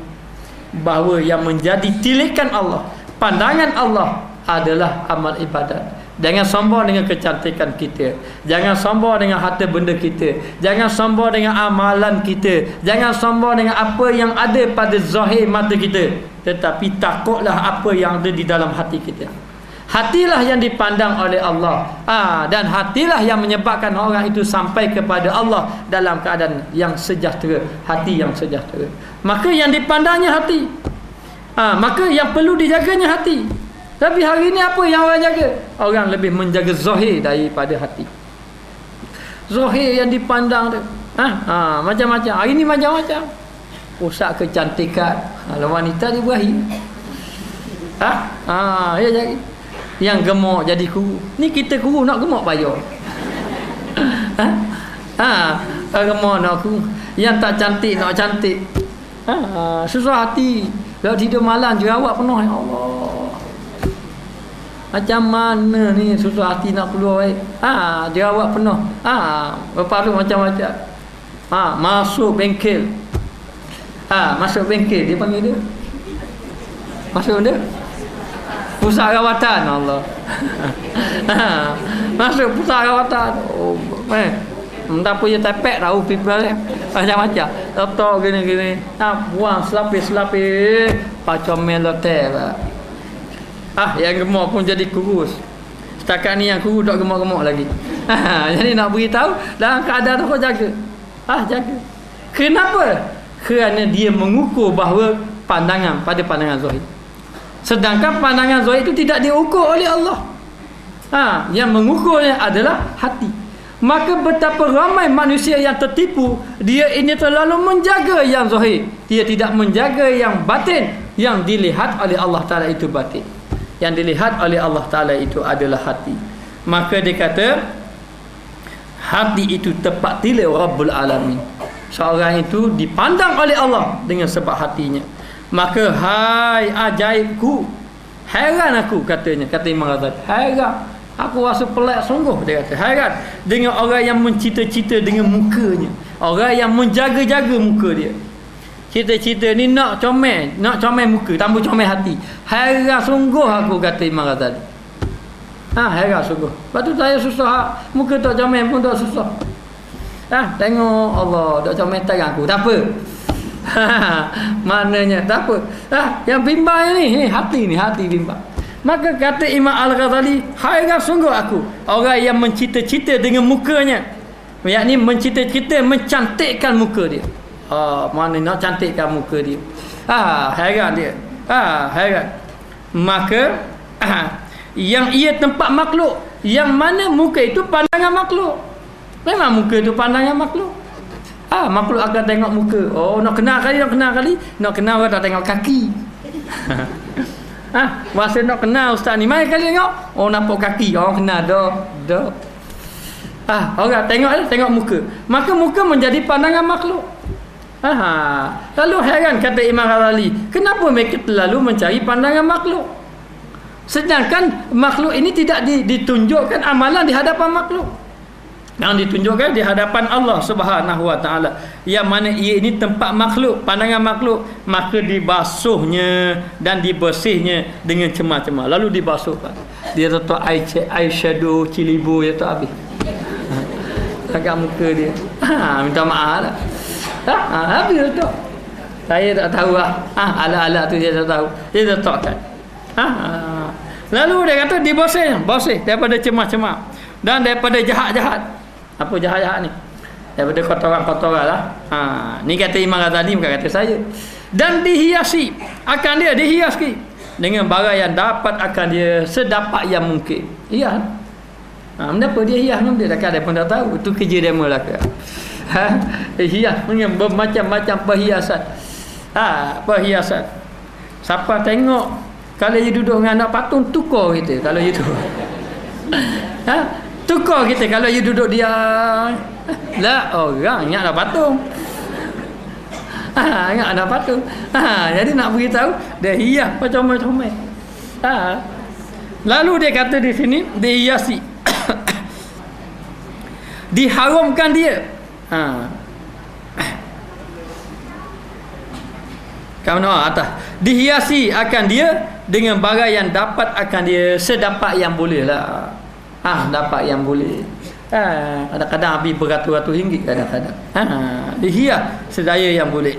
bahawa yang menjadi tilikan Allah, pandangan Allah adalah amal ibadat. Jangan sombong dengan kecantikan kita. Jangan sombong dengan harta benda kita. Jangan sombong dengan amalan kita. Jangan sombong dengan apa yang ada pada zahir mata kita. Tetapi takutlah apa yang ada di dalam hati kita. Hatilah yang dipandang oleh Allah. Dan hatilah yang menyebabkan orang itu sampai kepada Allah dalam keadaan yang sejahtera. Hati yang sejahtera. Maka yang dipandangnya hati. Maka yang perlu dijaganya hati. Tapi hari ini apa yang orang jaga? Orang lebih menjaga zahir daripada hati. Zahir yang dipandang tu. Macam-macam. Hari ini macam-macam. Pusat kecantikan. Kalau wanita dia berahi. Ya jadi. Yang gemuk jadi kuru. Ni kita kuru nak gemuk bayar. Gemuk nak kuru. Yang tak cantik nak cantik. Susah hati. Kalau tidur malam jerawat penuh, ya Allah. Macam mana ni susah hati nak keluar jerawat penuh. Berparu macam-macam. Masuk bengkel. Masuk bengkel dia panggil dia. Masuk dia pusat rawatan. Allah. Masuk pusat rawatan. Entah apa je tepek tahu people macam-macam. Letak gini-gini. Buang selapis-selapis. Macam melotel. Yang gemuk pun jadi kurus. Setakat ni yang kurus tak gemuk-gemuk lagi. Jadi nak beritahu dalam keadaan apa jaga. Jaga. Kenapa? Kerana dia mengukur bahawa pandangan pada pandangan zahir. Sedangkan pandangan zahir itu tidak diukur oleh Allah. Yang mengukurnya adalah hati. Maka betapa ramai manusia yang tertipu. Dia ini terlalu menjaga yang zahir, dia tidak menjaga yang batin. Yang dilihat oleh Allah Ta'ala itu batin, yang dilihat oleh Allah Ta'ala itu adalah hati. Maka dia kata hati itu tepat tilik Rabbul Alamin. Seorang itu dipandang oleh Allah dengan sebab hatinya. Maka hai ajaibku, heran aku, katanya, kata Imam Ghazali. Heran, aku rasa pelik sungguh, dia kata. Heran dengan orang yang mencita-cita dengan mukanya, orang yang menjaga-jaga muka dia. Cita-cita ni nak comel muka, tambah comel hati. Heran sungguh aku, kata Imam Ghazali. Heran sungguh. Lepas tu saya susah, muka tak comel pun tak susah. Tengok Allah tak comel tangan aku, tak apa. Maknanya tak apa. Yang bimbang ni hati bimbang. Maka kata Imam Al-Ghazali, heran sungguh aku orang yang mencita-cita dengan mukanya, yakni mencita-cita mencantikkan muka dia. Mana nak cantikkan muka dia. Heran dia. Heran. Maka yang ia tempat makhluk, yang mana muka itu pandangan makhluk. Memang muka itu pandangan makhluk. Makhluk akan tengok muka. Nak kenal kali. Nak kenal orang tak tengok kaki. Masa nak kenal ustaz ni, mai kali tengok. Nampak kaki. Orang kenal dah. Orang tengok muka. Maka muka menjadi pandangan makhluk. Lalu heran, kata Imam Ghazali, kenapa mereka terlalu mencari pandangan makhluk? Sedangkan makhluk ini tidak ditunjukkan amalan di hadapan makhluk, yang ditunjukkan di hadapan Allah Subhanahu wa taala, yang mana ia ini tempat makhluk, pandangan makhluk. Maka dibasuhnya dan dibersihnya dengan cemar-cemar. Lalu dibasuhkan. Dia letak air shadow cilibu dia tak habis. Agak muka dia. Minta maaf lah. Habis letak. Saya tak tahu lah. Alat-alat tu dia tak tahu. Dia letakkan. Lalu dia kata bersih daripada cemar-cemar dan daripada jahat-jahat. Apa jahat-jahat ni? Daripada kotoran-kotoran lah. Ni kata Imam Ghazali, bukan kata saya. Dan dihiasi akan dia, dihiasi dengan barang yang dapat akan dia sedapat yang mungkin. Iya. Kenapa dia hias dengan dia? Takkan dia pun tak tahu. Itu kerja dia Melaka. Hias dengan bermacam-macam perhiasan. Perhiasan. Siapa tengok kalau dia duduk dengan anak patung, tukar kita kalau dia tu. Tukar kita kalau dia duduk dia. Lah orang ingat ada patung. Ingat ada patung. Jadi nak beritahu dia hias macam-macam. Lalu dia kata di sini dihiasi. Diharamkan dia. Kamu atas. Dihiasi akan dia dengan barang yang dapat akan dia sedapat yang boleh lah. Dapat yang boleh. Kadang-kadang habis beratus-ratus ringgit kadang-kadang. Dihias sedaya yang boleh.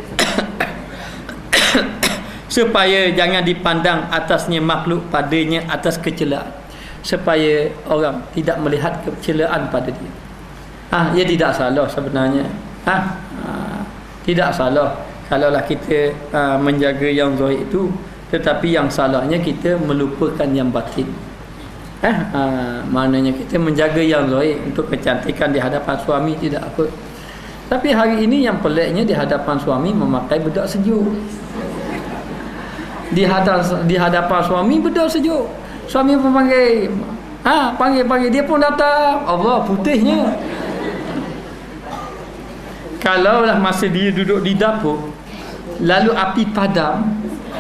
Supaya jangan dipandang atasnya makhluk padanya atas kecelaan. Supaya orang tidak melihat kecelaan pada dia. Ia tidak salah sebenarnya. Tidak salah kalaulah kita menjaga yang zahir itu, tetapi yang salahnya kita melupakan yang batin. Maknanya kita menjaga yang zahir untuk kecantikan di hadapan suami tidak apa. Tapi hari ini yang peliknya di hadapan suami memakai bedak sejuk. Di hadapan suami bedak sejuk. Suami pun panggil. Panggil dia pun datang. Allah putihnya. Kalaulah masa dia duduk di dapur lalu api padam,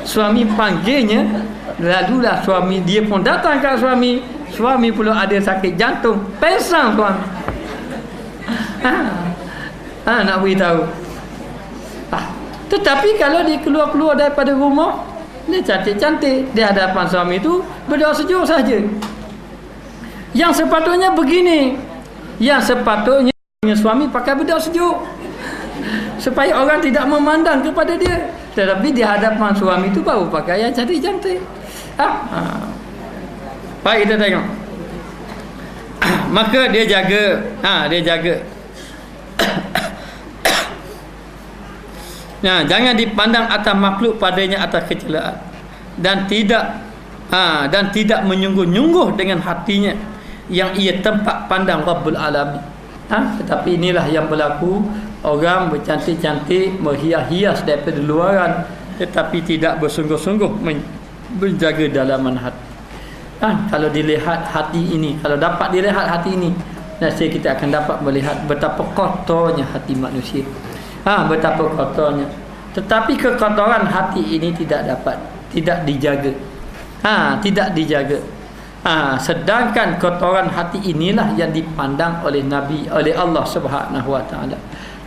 suami panggilnya, Lalulah suami dia pun datang kat suami. Suami pula ada sakit jantung, pesang suami. Nak beritahu. Tetapi kalau dia keluar daripada rumah, dia cantik-cantik di hadapan suami itu, berdoa sejuk saja. Yang sepatutnya begini, yang sepatutnya suami pakai berdoa sejuk supaya orang tidak memandang kepada dia. Tetapi di hadapan suami itu baru pakai yang cantik-cantik. Baik, kita tengok. Maka dia jaga, dia jaga. Jangan dipandang atas makhluk padanya atas kecelaan, dan tidak menyungguh-nyungguh dengan hatinya yang ia tempat pandang Rabbul Alamin. Tetapi inilah yang berlaku. Orang bercantik-cantik, berhias-hias daripada luaran, tetapi tidak bersungguh-sungguh menjaga dalaman hati. Kalau dilihat hati ini, kalau dapat dilihat hati ini, nanti kita akan dapat melihat betapa kotornya hati manusia. Betapa kotornya. Tetapi kekotoran hati ini tidak dijaga. Tidak dijaga. Sedangkan kotoran hati inilah yang dipandang oleh Nabi, oleh Allah Subhanahu Wa Taala.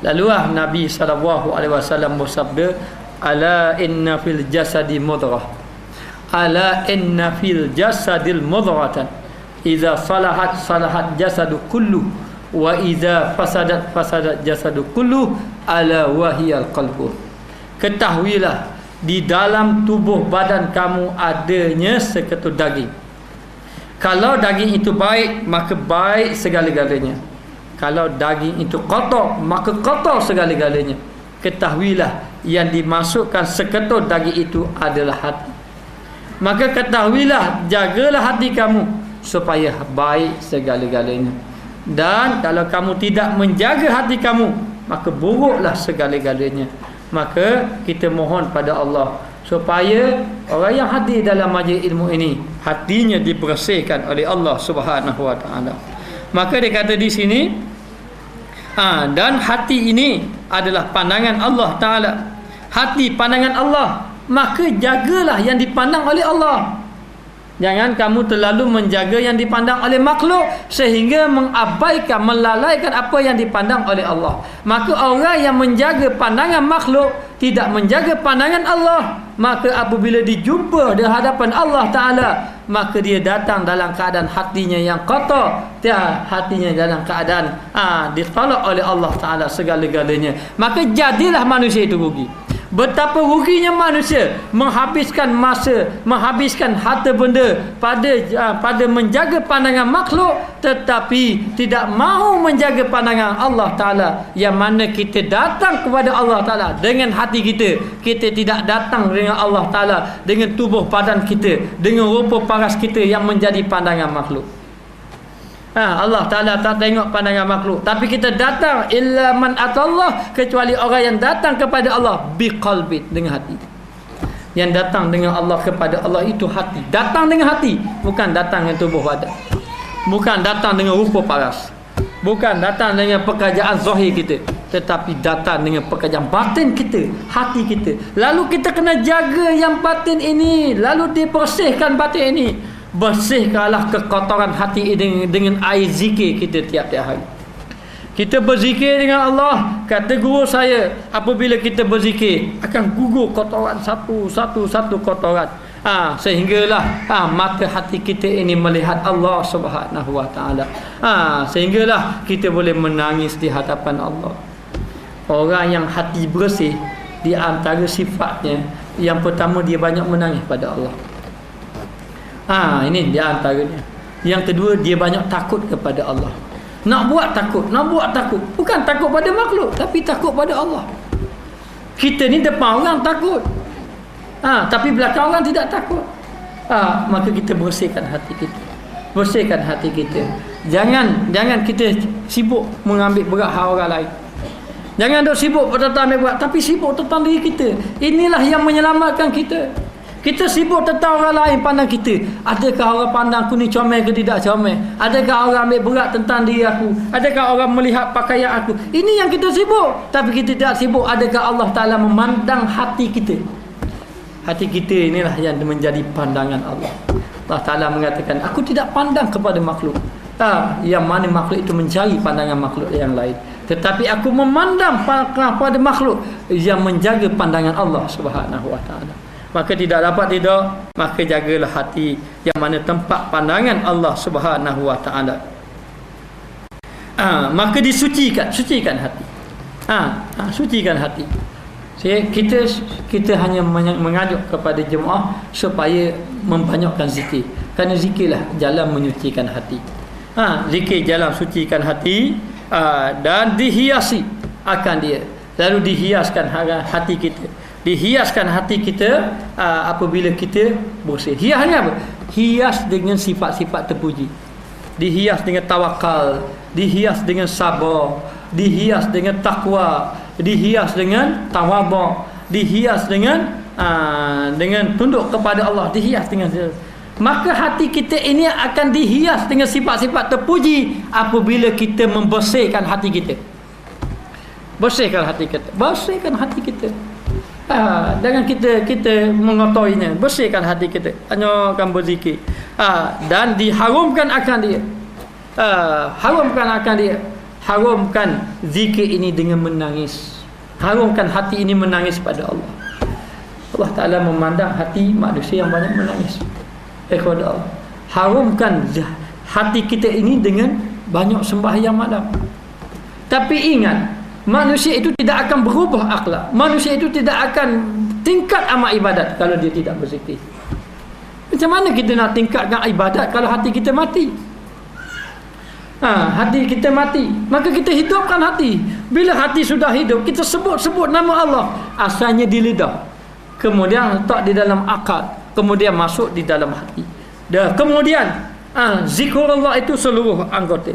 Lalu Nabi SAW bersabda, ala inna fil jasadi mudghah, ala inna fil jasadil mudghatan, idza salahat jasadu kullu, wa idza fasadat jasadu kullu, ala wahiyal qalbu. Ketahuilah, di dalam tubuh badan kamu adanya seketut daging. Kalau daging itu baik, maka baik segala-galanya. Kalau daging itu kotor, maka kotor segala-galanya. Ketahuilah, yang dimasukkan seketut daging itu adalah hati. Maka ketahuilah, jagalah hati kamu supaya baik segala-galanya. Dan kalau kamu tidak menjaga hati kamu, maka buruklah segala-galanya. Maka kita mohon pada Allah supaya orang yang hadir dalam majlis ilmu ini, hatinya dibersihkan oleh Allah Subhanahu Wa Taala. Maka dia kata di sini, dan hati ini adalah pandangan Allah Ta'ala. Hati pandangan Allah, maka jagalah yang dipandang oleh Allah. Jangan kamu terlalu menjaga yang dipandang oleh makhluk sehingga mengabaikan, melalaikan apa yang dipandang oleh Allah. Maka orang yang menjaga pandangan makhluk, tidak menjaga pandangan Allah, maka apabila dijumpa di hadapan Allah Ta'ala, maka dia datang dalam keadaan hatinya yang kotor, hatinya dalam keadaan ditolak oleh Allah Ta'ala segala-galanya. Maka jadilah manusia itu rugi. Betapa ruginya manusia menghabiskan masa, menghabiskan harta benda pada menjaga pandangan makhluk, tetapi tidak mahu menjaga pandangan Allah Ta'ala, yang mana kita datang kepada Allah Ta'ala dengan hati kita. Kita tidak datang dengan Allah Ta'ala dengan tubuh badan kita, dengan rupa paras kita yang menjadi pandangan makhluk. Allah Ta'ala tak tengok pandangan makhluk, tapi kita datang illa man atallah, kecuali orang yang datang kepada Allah biqalbi, dengan hati. Yang datang dengan Allah kepada Allah itu hati. Datang dengan hati, bukan datang dengan tubuh badan, bukan datang dengan rupa paras, bukan datang dengan pekerjaan zahir kita, tetapi datang dengan pekerjaan batin kita, hati kita. Lalu kita kena jaga yang batin ini, lalu dibersihkan batin ini. Bersihkanlah kekotoran hati dengan air zikir kita tiap-tiap hari. Kita berzikir dengan Allah. Kata guru saya, apabila kita berzikir akan gugur kotoran satu kotoran. Sehinggalah mata hati kita ini melihat Allah Subhanahu Wa Taala. Sehinggalah kita boleh menangis di hadapan Allah. Orang yang hati bersih, di antara sifatnya, yang pertama dia banyak menangis pada Allah. Ini di antaranya. Yang kedua, dia banyak takut kepada Allah. Nak buat takut. Bukan takut pada makhluk, tapi takut pada Allah. Kita ni depan orang takut, tapi belakang orang tidak takut. Maka kita bersihkan hati kita. Bersihkan hati kita. Jangan kita sibuk mengambil berat hak orang lain. Jangan duk sibuk tentang ambil berat, tapi sibuk tentang diri kita. Inilah yang menyelamatkan kita. Kita sibuk tentang orang lain pandang kita. Adakah orang pandang aku ni comel ke tidak comel? Adakah orang ambil berat tentang diri aku? Adakah orang melihat pakaian aku? Ini yang kita sibuk. Tapi kita tidak sibuk adakah Allah Ta'ala memandang hati kita. Hati kita inilah yang menjadi pandangan Allah. Allah Ta'ala mengatakan, aku tidak pandang kepada makhluk. Yang mana makhluk itu mencari pandangan makhluk yang lain. Tetapi aku memandang pada makhluk yang menjaga pandangan Allah Subhanahu Wa Ta'ala. Maka tidak dapat tidak, maka jagalah hati yang mana tempat pandangan Allah Subhanahu Wa Ta'ala. Maka sucikan hati. Sucikan hati. Kita hanya mengajuk kepada jemaah supaya membanyakkan zikir. Kerana zikirlah jalan menyucikan hati. Zikir jalan sucikan hati, dan dihiasi akan dia. Lalu dihiaskan hati kita. Dihiaskan hati kita apabila kita bersih. Hiasnya apa? Hias dengan sifat-sifat terpuji. Dihias dengan tawakal, dihias dengan sabar, dihias dengan takwa, dihias dengan tawadhu, dihias dengan tunduk kepada Allah, dihias dengan. Maka hati kita ini akan dihias dengan sifat-sifat terpuji apabila kita membersihkan hati kita. Bersihkan hati kita. Bersihkan hati kita. Jangan kita mengotorinya. Bersihkan hati kita. Hanya akan berzikir. Dan diharumkan akan dia. Harumkan akan dia. Harumkan zikir ini dengan menangis. Harumkan hati ini menangis pada Allah. Allah Ta'ala memandang hati manusia yang banyak menangis kepada Allah. Harumkan hati kita ini dengan banyak sembahyang malam. Tapi ingat, manusia itu tidak akan berubah akhlak. Manusia itu tidak akan tingkat amal ibadat kalau dia tidak berzikir. Macam mana kita nak tingkatkan ibadat kalau hati kita mati? Hati kita mati, maka kita hidupkan hati. Bila hati sudah hidup, kita sebut nama Allah. Asalnya di lidah, kemudian letak di dalam akal, kemudian masuk di dalam hati. Dan kemudian zikrullah itu seluruh anggota.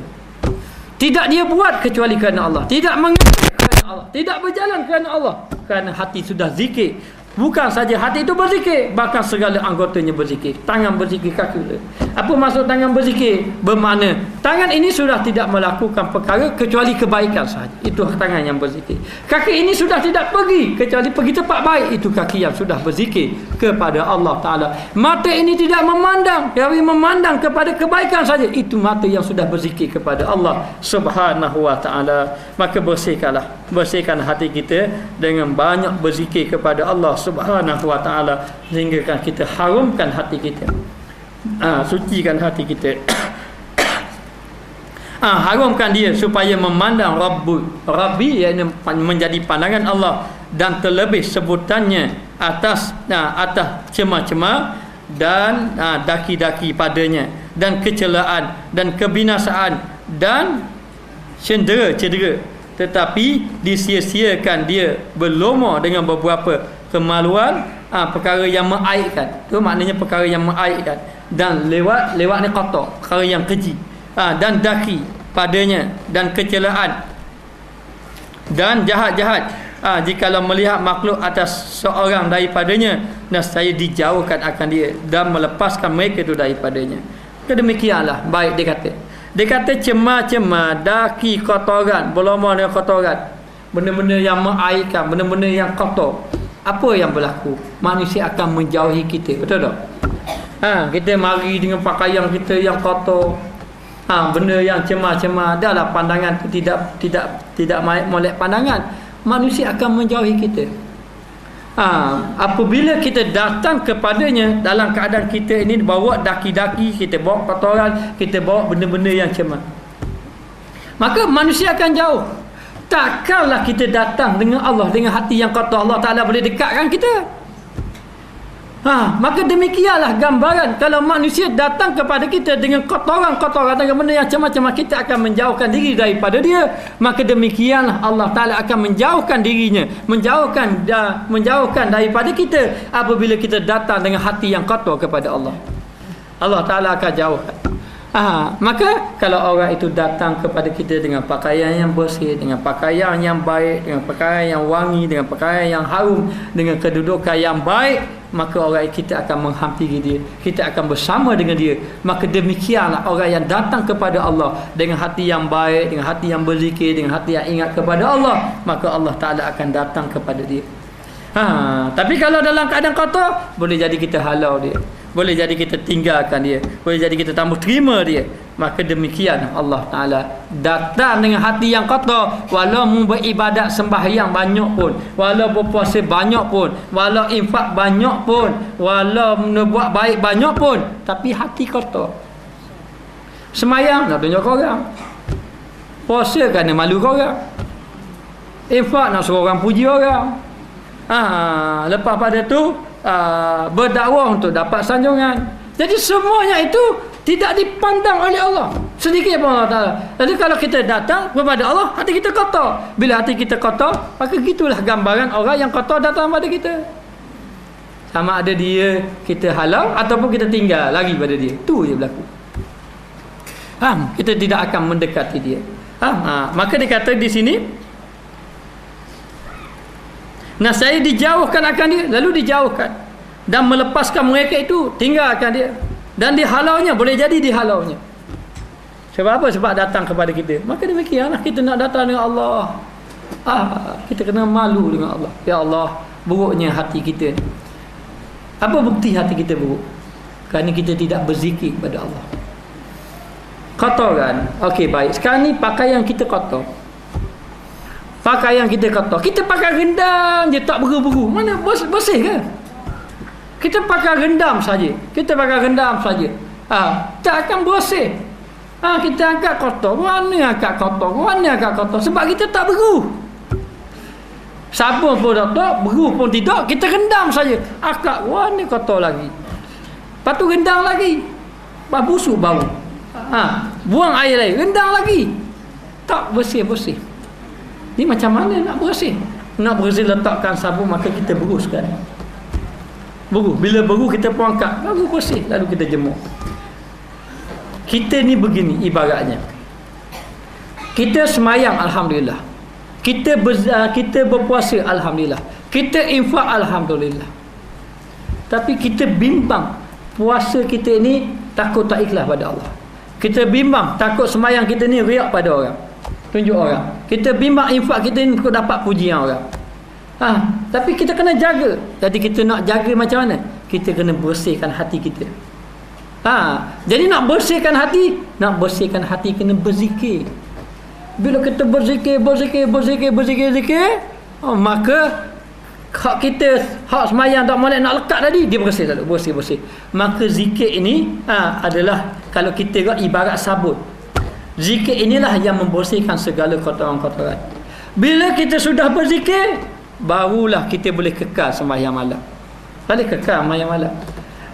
Tidak dia buat kecuali kerana Allah. Tidak mengajar kerana Allah. Tidak berjalan kerana Allah. Kerana hati sudah zikir. Bukan saja hati itu berzikir, bahkan segala anggotanya berzikir. Tangan berzikir, kaki. Apa maksud tangan berzikir? Bermakna tangan ini sudah tidak melakukan perkara kecuali kebaikan sahaja. Itu tangan yang berzikir. Kaki ini sudah tidak pergi kecuali pergi tempat baik. Itu kaki yang sudah berzikir kepada Allah Ta'ala. Mata ini tidak memandang, tapi memandang kepada kebaikan saja. Itu mata yang sudah berzikir kepada Allah Subhanahu Wa Ta'ala. Maka bersihkan hati kita dengan banyak berzikir kepada Allah Subhanahu Wa Ta'ala, sehingga kita harumkan hati kita. Sucikan hati kita. Harumkan dia supaya memandang Rabbi, iaitu menjadi pandangan Allah, dan terlebih sebutannya atas cema-cema dan daki-daki padanya, dan kecelaan dan kebinasaan dan cedera. Tetapi disia-siakan dia berlumur dengan beberapa kemaluan, perkara yang mengaibkan. Itu maknanya perkara yang mengaibkan. Dan lewat ni kotor, perkara yang keji. Dan daki padanya, dan kecelaan dan jahat-jahat. Jikalau melihat makhluk atas seorang daripadanya, nescaya dijauhkan akan dia dan melepaskan mereka itu daripadanya. Kedemikianlah baik dia kata cema-cema, daki kotoran, berlumur dengan kotoran, benda-benda yang mengaibkan, benda-benda yang kotor. Apa yang berlaku? Manusia akan menjauhi kita. Betul tak? Kita mari dengan pakaian kita yang kotor, benda yang cema-cema, dahlah pandangan itu tidak molek pandangan. Manusia akan menjauhi kita. Apabila kita datang kepadanya dalam keadaan kita ini bawa daki-daki, kita bawa kotoran, kita bawa benda-benda yang cema, maka manusia akan jauh. Takkanlah kita datang dengan Allah dengan hati yang kotor, Allah Ta'ala boleh dekatkan kita. Maka demikianlah gambaran. Kalau manusia datang kepada kita dengan kotoran-kotoran, dengan benda yang macam-macam, kita akan menjauhkan diri daripada dia. Maka demikianlah Allah Ta'ala akan menjauhkan dirinya, menjauhkan daripada kita apabila kita datang dengan hati yang kotor kepada Allah. Allah Ta'ala akan jauhkan. Maka kalau orang itu datang kepada kita dengan pakaian yang bersih, dengan pakaian yang baik, dengan pakaian yang wangi, dengan pakaian yang harum, dengan kedudukan yang baik, maka orang kita akan menghampiri dia, kita akan bersama dengan dia. Maka demikianlah orang yang datang kepada Allah dengan hati yang baik, dengan hati yang berzikir, dengan hati yang ingat kepada Allah, maka Allah Ta'ala akan datang kepada dia. Tapi kalau dalam keadaan kotor, boleh jadi kita halau dia, boleh jadi kita tinggalkan dia, boleh jadi kita tak mau terima dia. Maka demikian Allah Ta'ala datang dengan hati yang kotor. Walau beribadat sembahyang banyak pun, walau berpuasa banyak pun, walau infak banyak pun, walau buat baik banyak pun, tapi hati kotor. Sembahyang nak tunjuk orang, puasa kerana malu orang, infak nak suruh orang puji orang, lepas pada tu berdakwah untuk dapat sanjungan. Jadi semuanya itu tidak dipandang oleh Allah sedikit pun Allah Ta'ala. Jadi kalau kita datang kepada Allah, hati kita kotor. Bila hati kita kotor, maka gitulah gambaran orang yang kotor datang pada kita. Sama ada dia kita halau ataupun kita tinggal lagi pada dia, tu je berlaku. Kita tidak akan mendekati dia. Maka dia kata di sini, saya dijauhkan akan dia, lalu dijauhkan dan melepaskan mereka itu, tinggalkan dia dan dihalaunya, boleh jadi dihalaunya. Sebab apa? Sebab datang kepada kita. Maka demikianlah kita nak datang dengan Allah. Kita kena malu dengan Allah. Ya Allah, buruknya hati kita. Apa bukti hati kita buruk? Kerana kita tidak berzikir kepada Allah. Kotor kan? Okey, baik. Sekarang ni pakaian kita kotor. Pakaian kita kotor. Kita pakai rendam je, tak beru-beru. Mana bersih ke? Kita pakai rendam saja. Kita pakai rendam saja. Tak akan bersih. Kita angkat kotor. Mana angkat kotor? Mana angkat kotor? Sebab kita tak beru. Sabun pun tak, beru pun tidak. Kita rendam saja. Angkat, mana kotor lagi. Lepas tu rendam lagi. Busuk bau. Buang air lain, rendam lagi. Tak bersih-bersih. Ni macam mana nak bersih? Nak bersih, letakkan sabun, maka kita beruskan. Beru. Bila beru kita pun angkat, baru bersih, lalu kita jemur. Kita ni begini ibaratnya. Kita semayang, alhamdulillah. Kita berpuasa, alhamdulillah. Kita infak, alhamdulillah. Tapi kita bimbang puasa kita ni takut tak ikhlas pada Allah. Kita bimbang takut semayang kita ni riak pada orang, tunjuk orang. Kita bimbang infak kita ni takut dapat pujian orang. Tapi kita kena jaga. Jadi kita nak jaga macam mana? Kita kena bersihkan hati kita. Jadi nak bersihkan hati kena berzikir. Bila kita berzikir, maka hak kita, hak semayang tak molek nak lekat tadi, dia bersih lalu, bersih. Maka zikir ini adalah, kalau kita ibarat sabun. Zikir inilah yang membersihkan segala kotoran-kotoran. Bila kita sudah berzikir, barulah kita boleh kekal sembahyang malam. Boleh kekal sembahyang malam.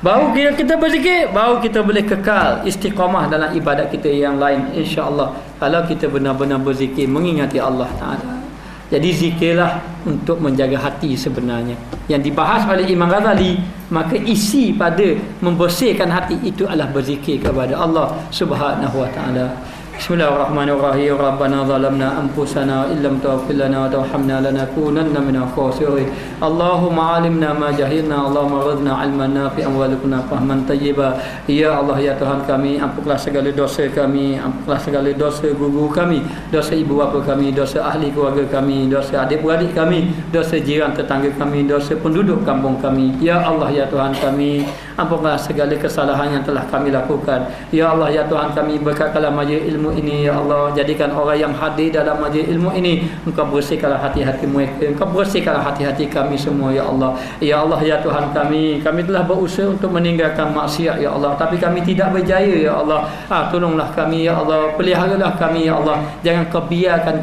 Baru kita berzikir, baru kita boleh kekal istiqamah dalam ibadat kita yang lain, insya-Allah. Kalau kita benar-benar berzikir mengingati Allah Taala. Jadi zikirlah untuk menjaga hati sebenarnya. Yang dibahas oleh Imam Ghazali, maka isi pada membersihkan hati itu adalah berzikir kepada Allah Subhanahu wa taala. Bismillahirrahmanirrahim. Rabbana zalamna anfusana illam taghfir lana wa tarhamna lanakunanna minal khasirin. Allahumma alimna ma jahilna, Allahumma rizqna ilman nafi'an warzuqna fahman tayyiba. Ya Allah, ya Tuhan kami, ampunlah segala dosa kami, ampunlah segala dosa guru kami, dosa ibu bapa kami, dosa ahli keluarga kami, dosa adik-beradik kami, dosa jiran tetangga kami, dosa penduduk kampung kami. Ya Allah, ya Tuhan kami, ampunlah segala kesalahan yang telah kami lakukan. Ya Allah, ya Tuhan kami, berkatlah majlis ilmu ini, ya Allah, jadikan orang yang hadir dalam majlis ilmu ini, Engkau bersihkanlah hati-hati mereka, Engkau bersihkanlah hati-hati kami semua, ya Allah. Ya Allah, ya Tuhan kami telah berusaha untuk meninggalkan maksiat, ya Allah, tapi kami tidak berjaya, ya Allah. Tolonglah kami, ya Allah, peliharalah kami, ya Allah. Jangan Kau biarkan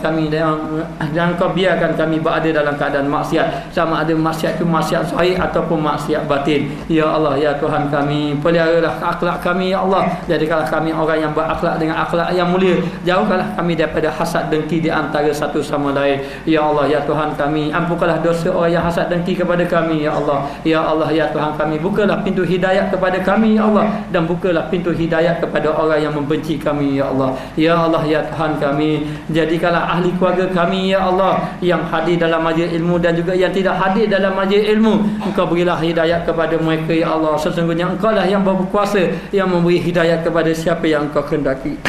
kami berada dalam keadaan maksiat, sama ada maksiat itu maksiat zahir ataupun maksiat batin. Ya Allah, ya Tuhan kami, peliharalah akhlak kami, ya Allah. Jadikanlah kami orang yang berakhlak dengan akhlak yang mulia. Jauhkanlah kami daripada hasad dengki di antara satu sama lain. Ya Allah, ya Tuhan kami, ampunkanlah dosa orang yang hasad dengki kepada kami, ya Allah. Ya Allah, ya Tuhan kami, bukalah pintu hidayat kepada kami, ya Allah, dan bukalah pintu hidayat kepada orang yang membenci kami, ya Allah. Ya Allah, ya Tuhan kami, jadikanlah ahli keluarga kami, ya Allah, yang hadir dalam majlis ilmu dan juga yang tidak hadir dalam majlis ilmu. Engkau berilah hidayat kepada mereka, ya Allah. Sesungguhnya Engkau lah yang berkuasa, yang memberi hidayat kepada siapa yang Engkau kehendaki.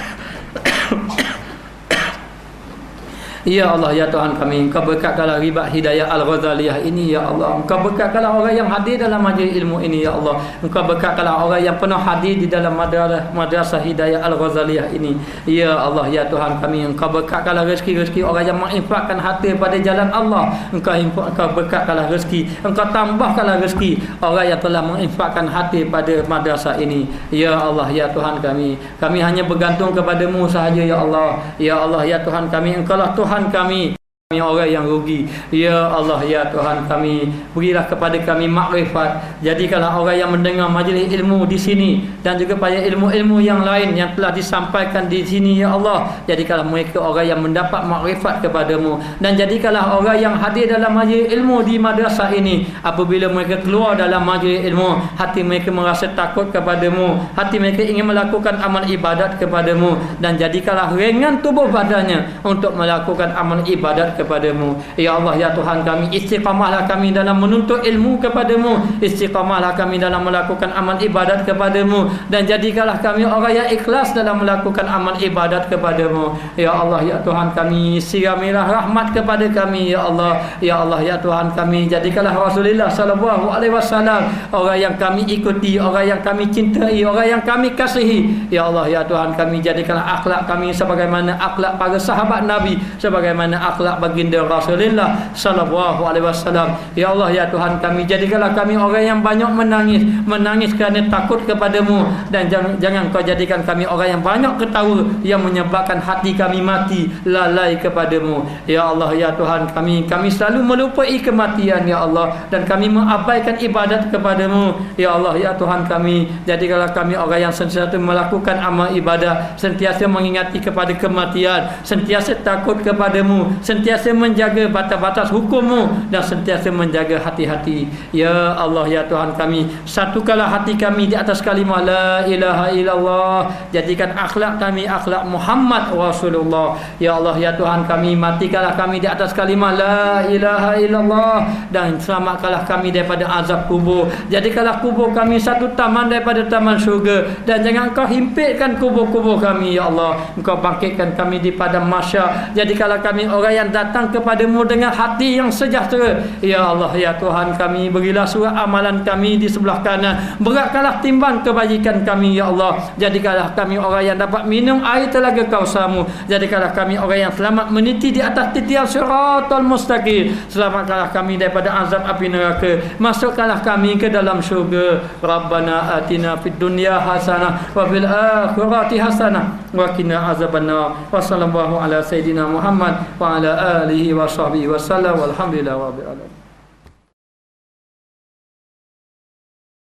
Ya Allah, ya Tuhan kami, Engkau berkatkanlah Ribat Hidayah Al-Ghazaliyah ini ya Allah. Engkau berkatkanlah orang yang hadir dalam majlis ilmu ini ya Allah. Engkau berkatkanlah orang yang pernah hadir di dalam madrasah Hidayah Al-Ghazaliyah ini. Ya Allah, ya Tuhan kami, Engkau berkatkanlah rezeki-rezeki orang yang menginfakkan harta pada jalan Allah. Engkau berkatkanlah rezeki, Engkau tambahkanlah rezeki orang yang telah menginfakkan harta pada madrasah ini. Ya Allah, ya Tuhan kami hanya bergantung kepada-Mu sahaja ya Allah. Ya Allah, ya Tuhan kami, Engkaulah Tuhan kami orang yang rugi. Ya Allah, ya Tuhan kami, berilah kepada kami makrifat. Jadikanlah orang yang mendengar majlis ilmu di sini dan juga pada ilmu-ilmu yang lain yang telah disampaikan di sini ya Allah, jadikanlah mereka orang yang mendapat makrifat kepada-Mu, dan jadikanlah orang yang hadir dalam majlis ilmu di madrasah ini, apabila mereka keluar dalam majlis ilmu, hati mereka merasa takut kepada-Mu, hati mereka ingin melakukan amal ibadat kepada-Mu, dan jadikanlah ringan tubuh badannya untuk melakukan amal ibadat kepada-Mu. Ya Allah, ya Tuhan kami, istiqamahlah kami dalam menuntut ilmu kepada-Mu, istiqamahlah kami dalam melakukan amal ibadat kepada-Mu, dan jadikanlah kami orang yang ikhlas dalam melakukan amal ibadat kepada-Mu. Ya Allah, ya Tuhan kami, siramilah rahmat kepada kami ya Allah. Ya Allah, ya Tuhan kami, jadikanlah Rasulullah sallallahu alaihi wasallam orang yang kami ikuti, orang yang kami cintai, orang yang kami kasihi. Ya Allah, ya Tuhan kami, jadikanlah akhlak kami sebagaimana akhlak para sahabat Nabi, sebagaimana akhlak baginda Rasulullah sallallahu alaihi wasallam. Ya Allah, ya Tuhan kami, jadikanlah kami orang yang banyak menangis kerana takut kepada-Mu, dan jangan Kau jadikan kami orang yang banyak ketawa yang menyebabkan hati kami mati lalai kepada-Mu. Ya Allah, ya Tuhan kami selalu melupai kematian ya Allah, dan kami mengabaikan ibadat kepada-Mu. Ya Allah, ya Tuhan kami, jadikanlah kami orang yang sentiasa melakukan amal ibadah, sentiasa mengingati kepada kematian, sentiasa takut kepada-Mu, sentiasa menjaga batas-batas hukum-Mu, dan sentiasa menjaga hati-hati. Ya Allah, ya Tuhan kami, satukanlah hati kami di atas kalimah la ilaha illallah. Jadikan akhlak kami akhlak Muhammad Rasulullah. Ya Allah, ya Tuhan kami, matikanlah kami di atas kalimah la ilaha illallah, dan selamatkanlah kami daripada azab kubur. Jadikanlah kubur kami satu taman daripada taman syurga, dan jangan Kau himpitkan kubur-kubur kami ya Allah. Engkau bangkitkan kami di padang mahsyar. Jadikanlah kami orang yang datang kepada-Mu dengan hati yang sejahtera. Ya Allah, ya Tuhan kami, berilah surat amalan kami di sebelah kanan, beratkanlah timbang kebajikan kami ya Allah. Jadikanlah kami orang yang dapat minum air telaga Kausar-Mu. Jadikanlah kami orang yang selamat meniti di atas titian siratal mustaqim. Selamatkanlah kami daripada azab api neraka. Masukkanlah kami ke dalam syurga. Rabbana atina fid dunya hasanah wa fil akhirati hasanah wa qina azabannar. Wa sallallahu ala sayidina Muhammad wa ala alihi wa sahbihi wa sallam. Walhamdulillah rabbil alamin.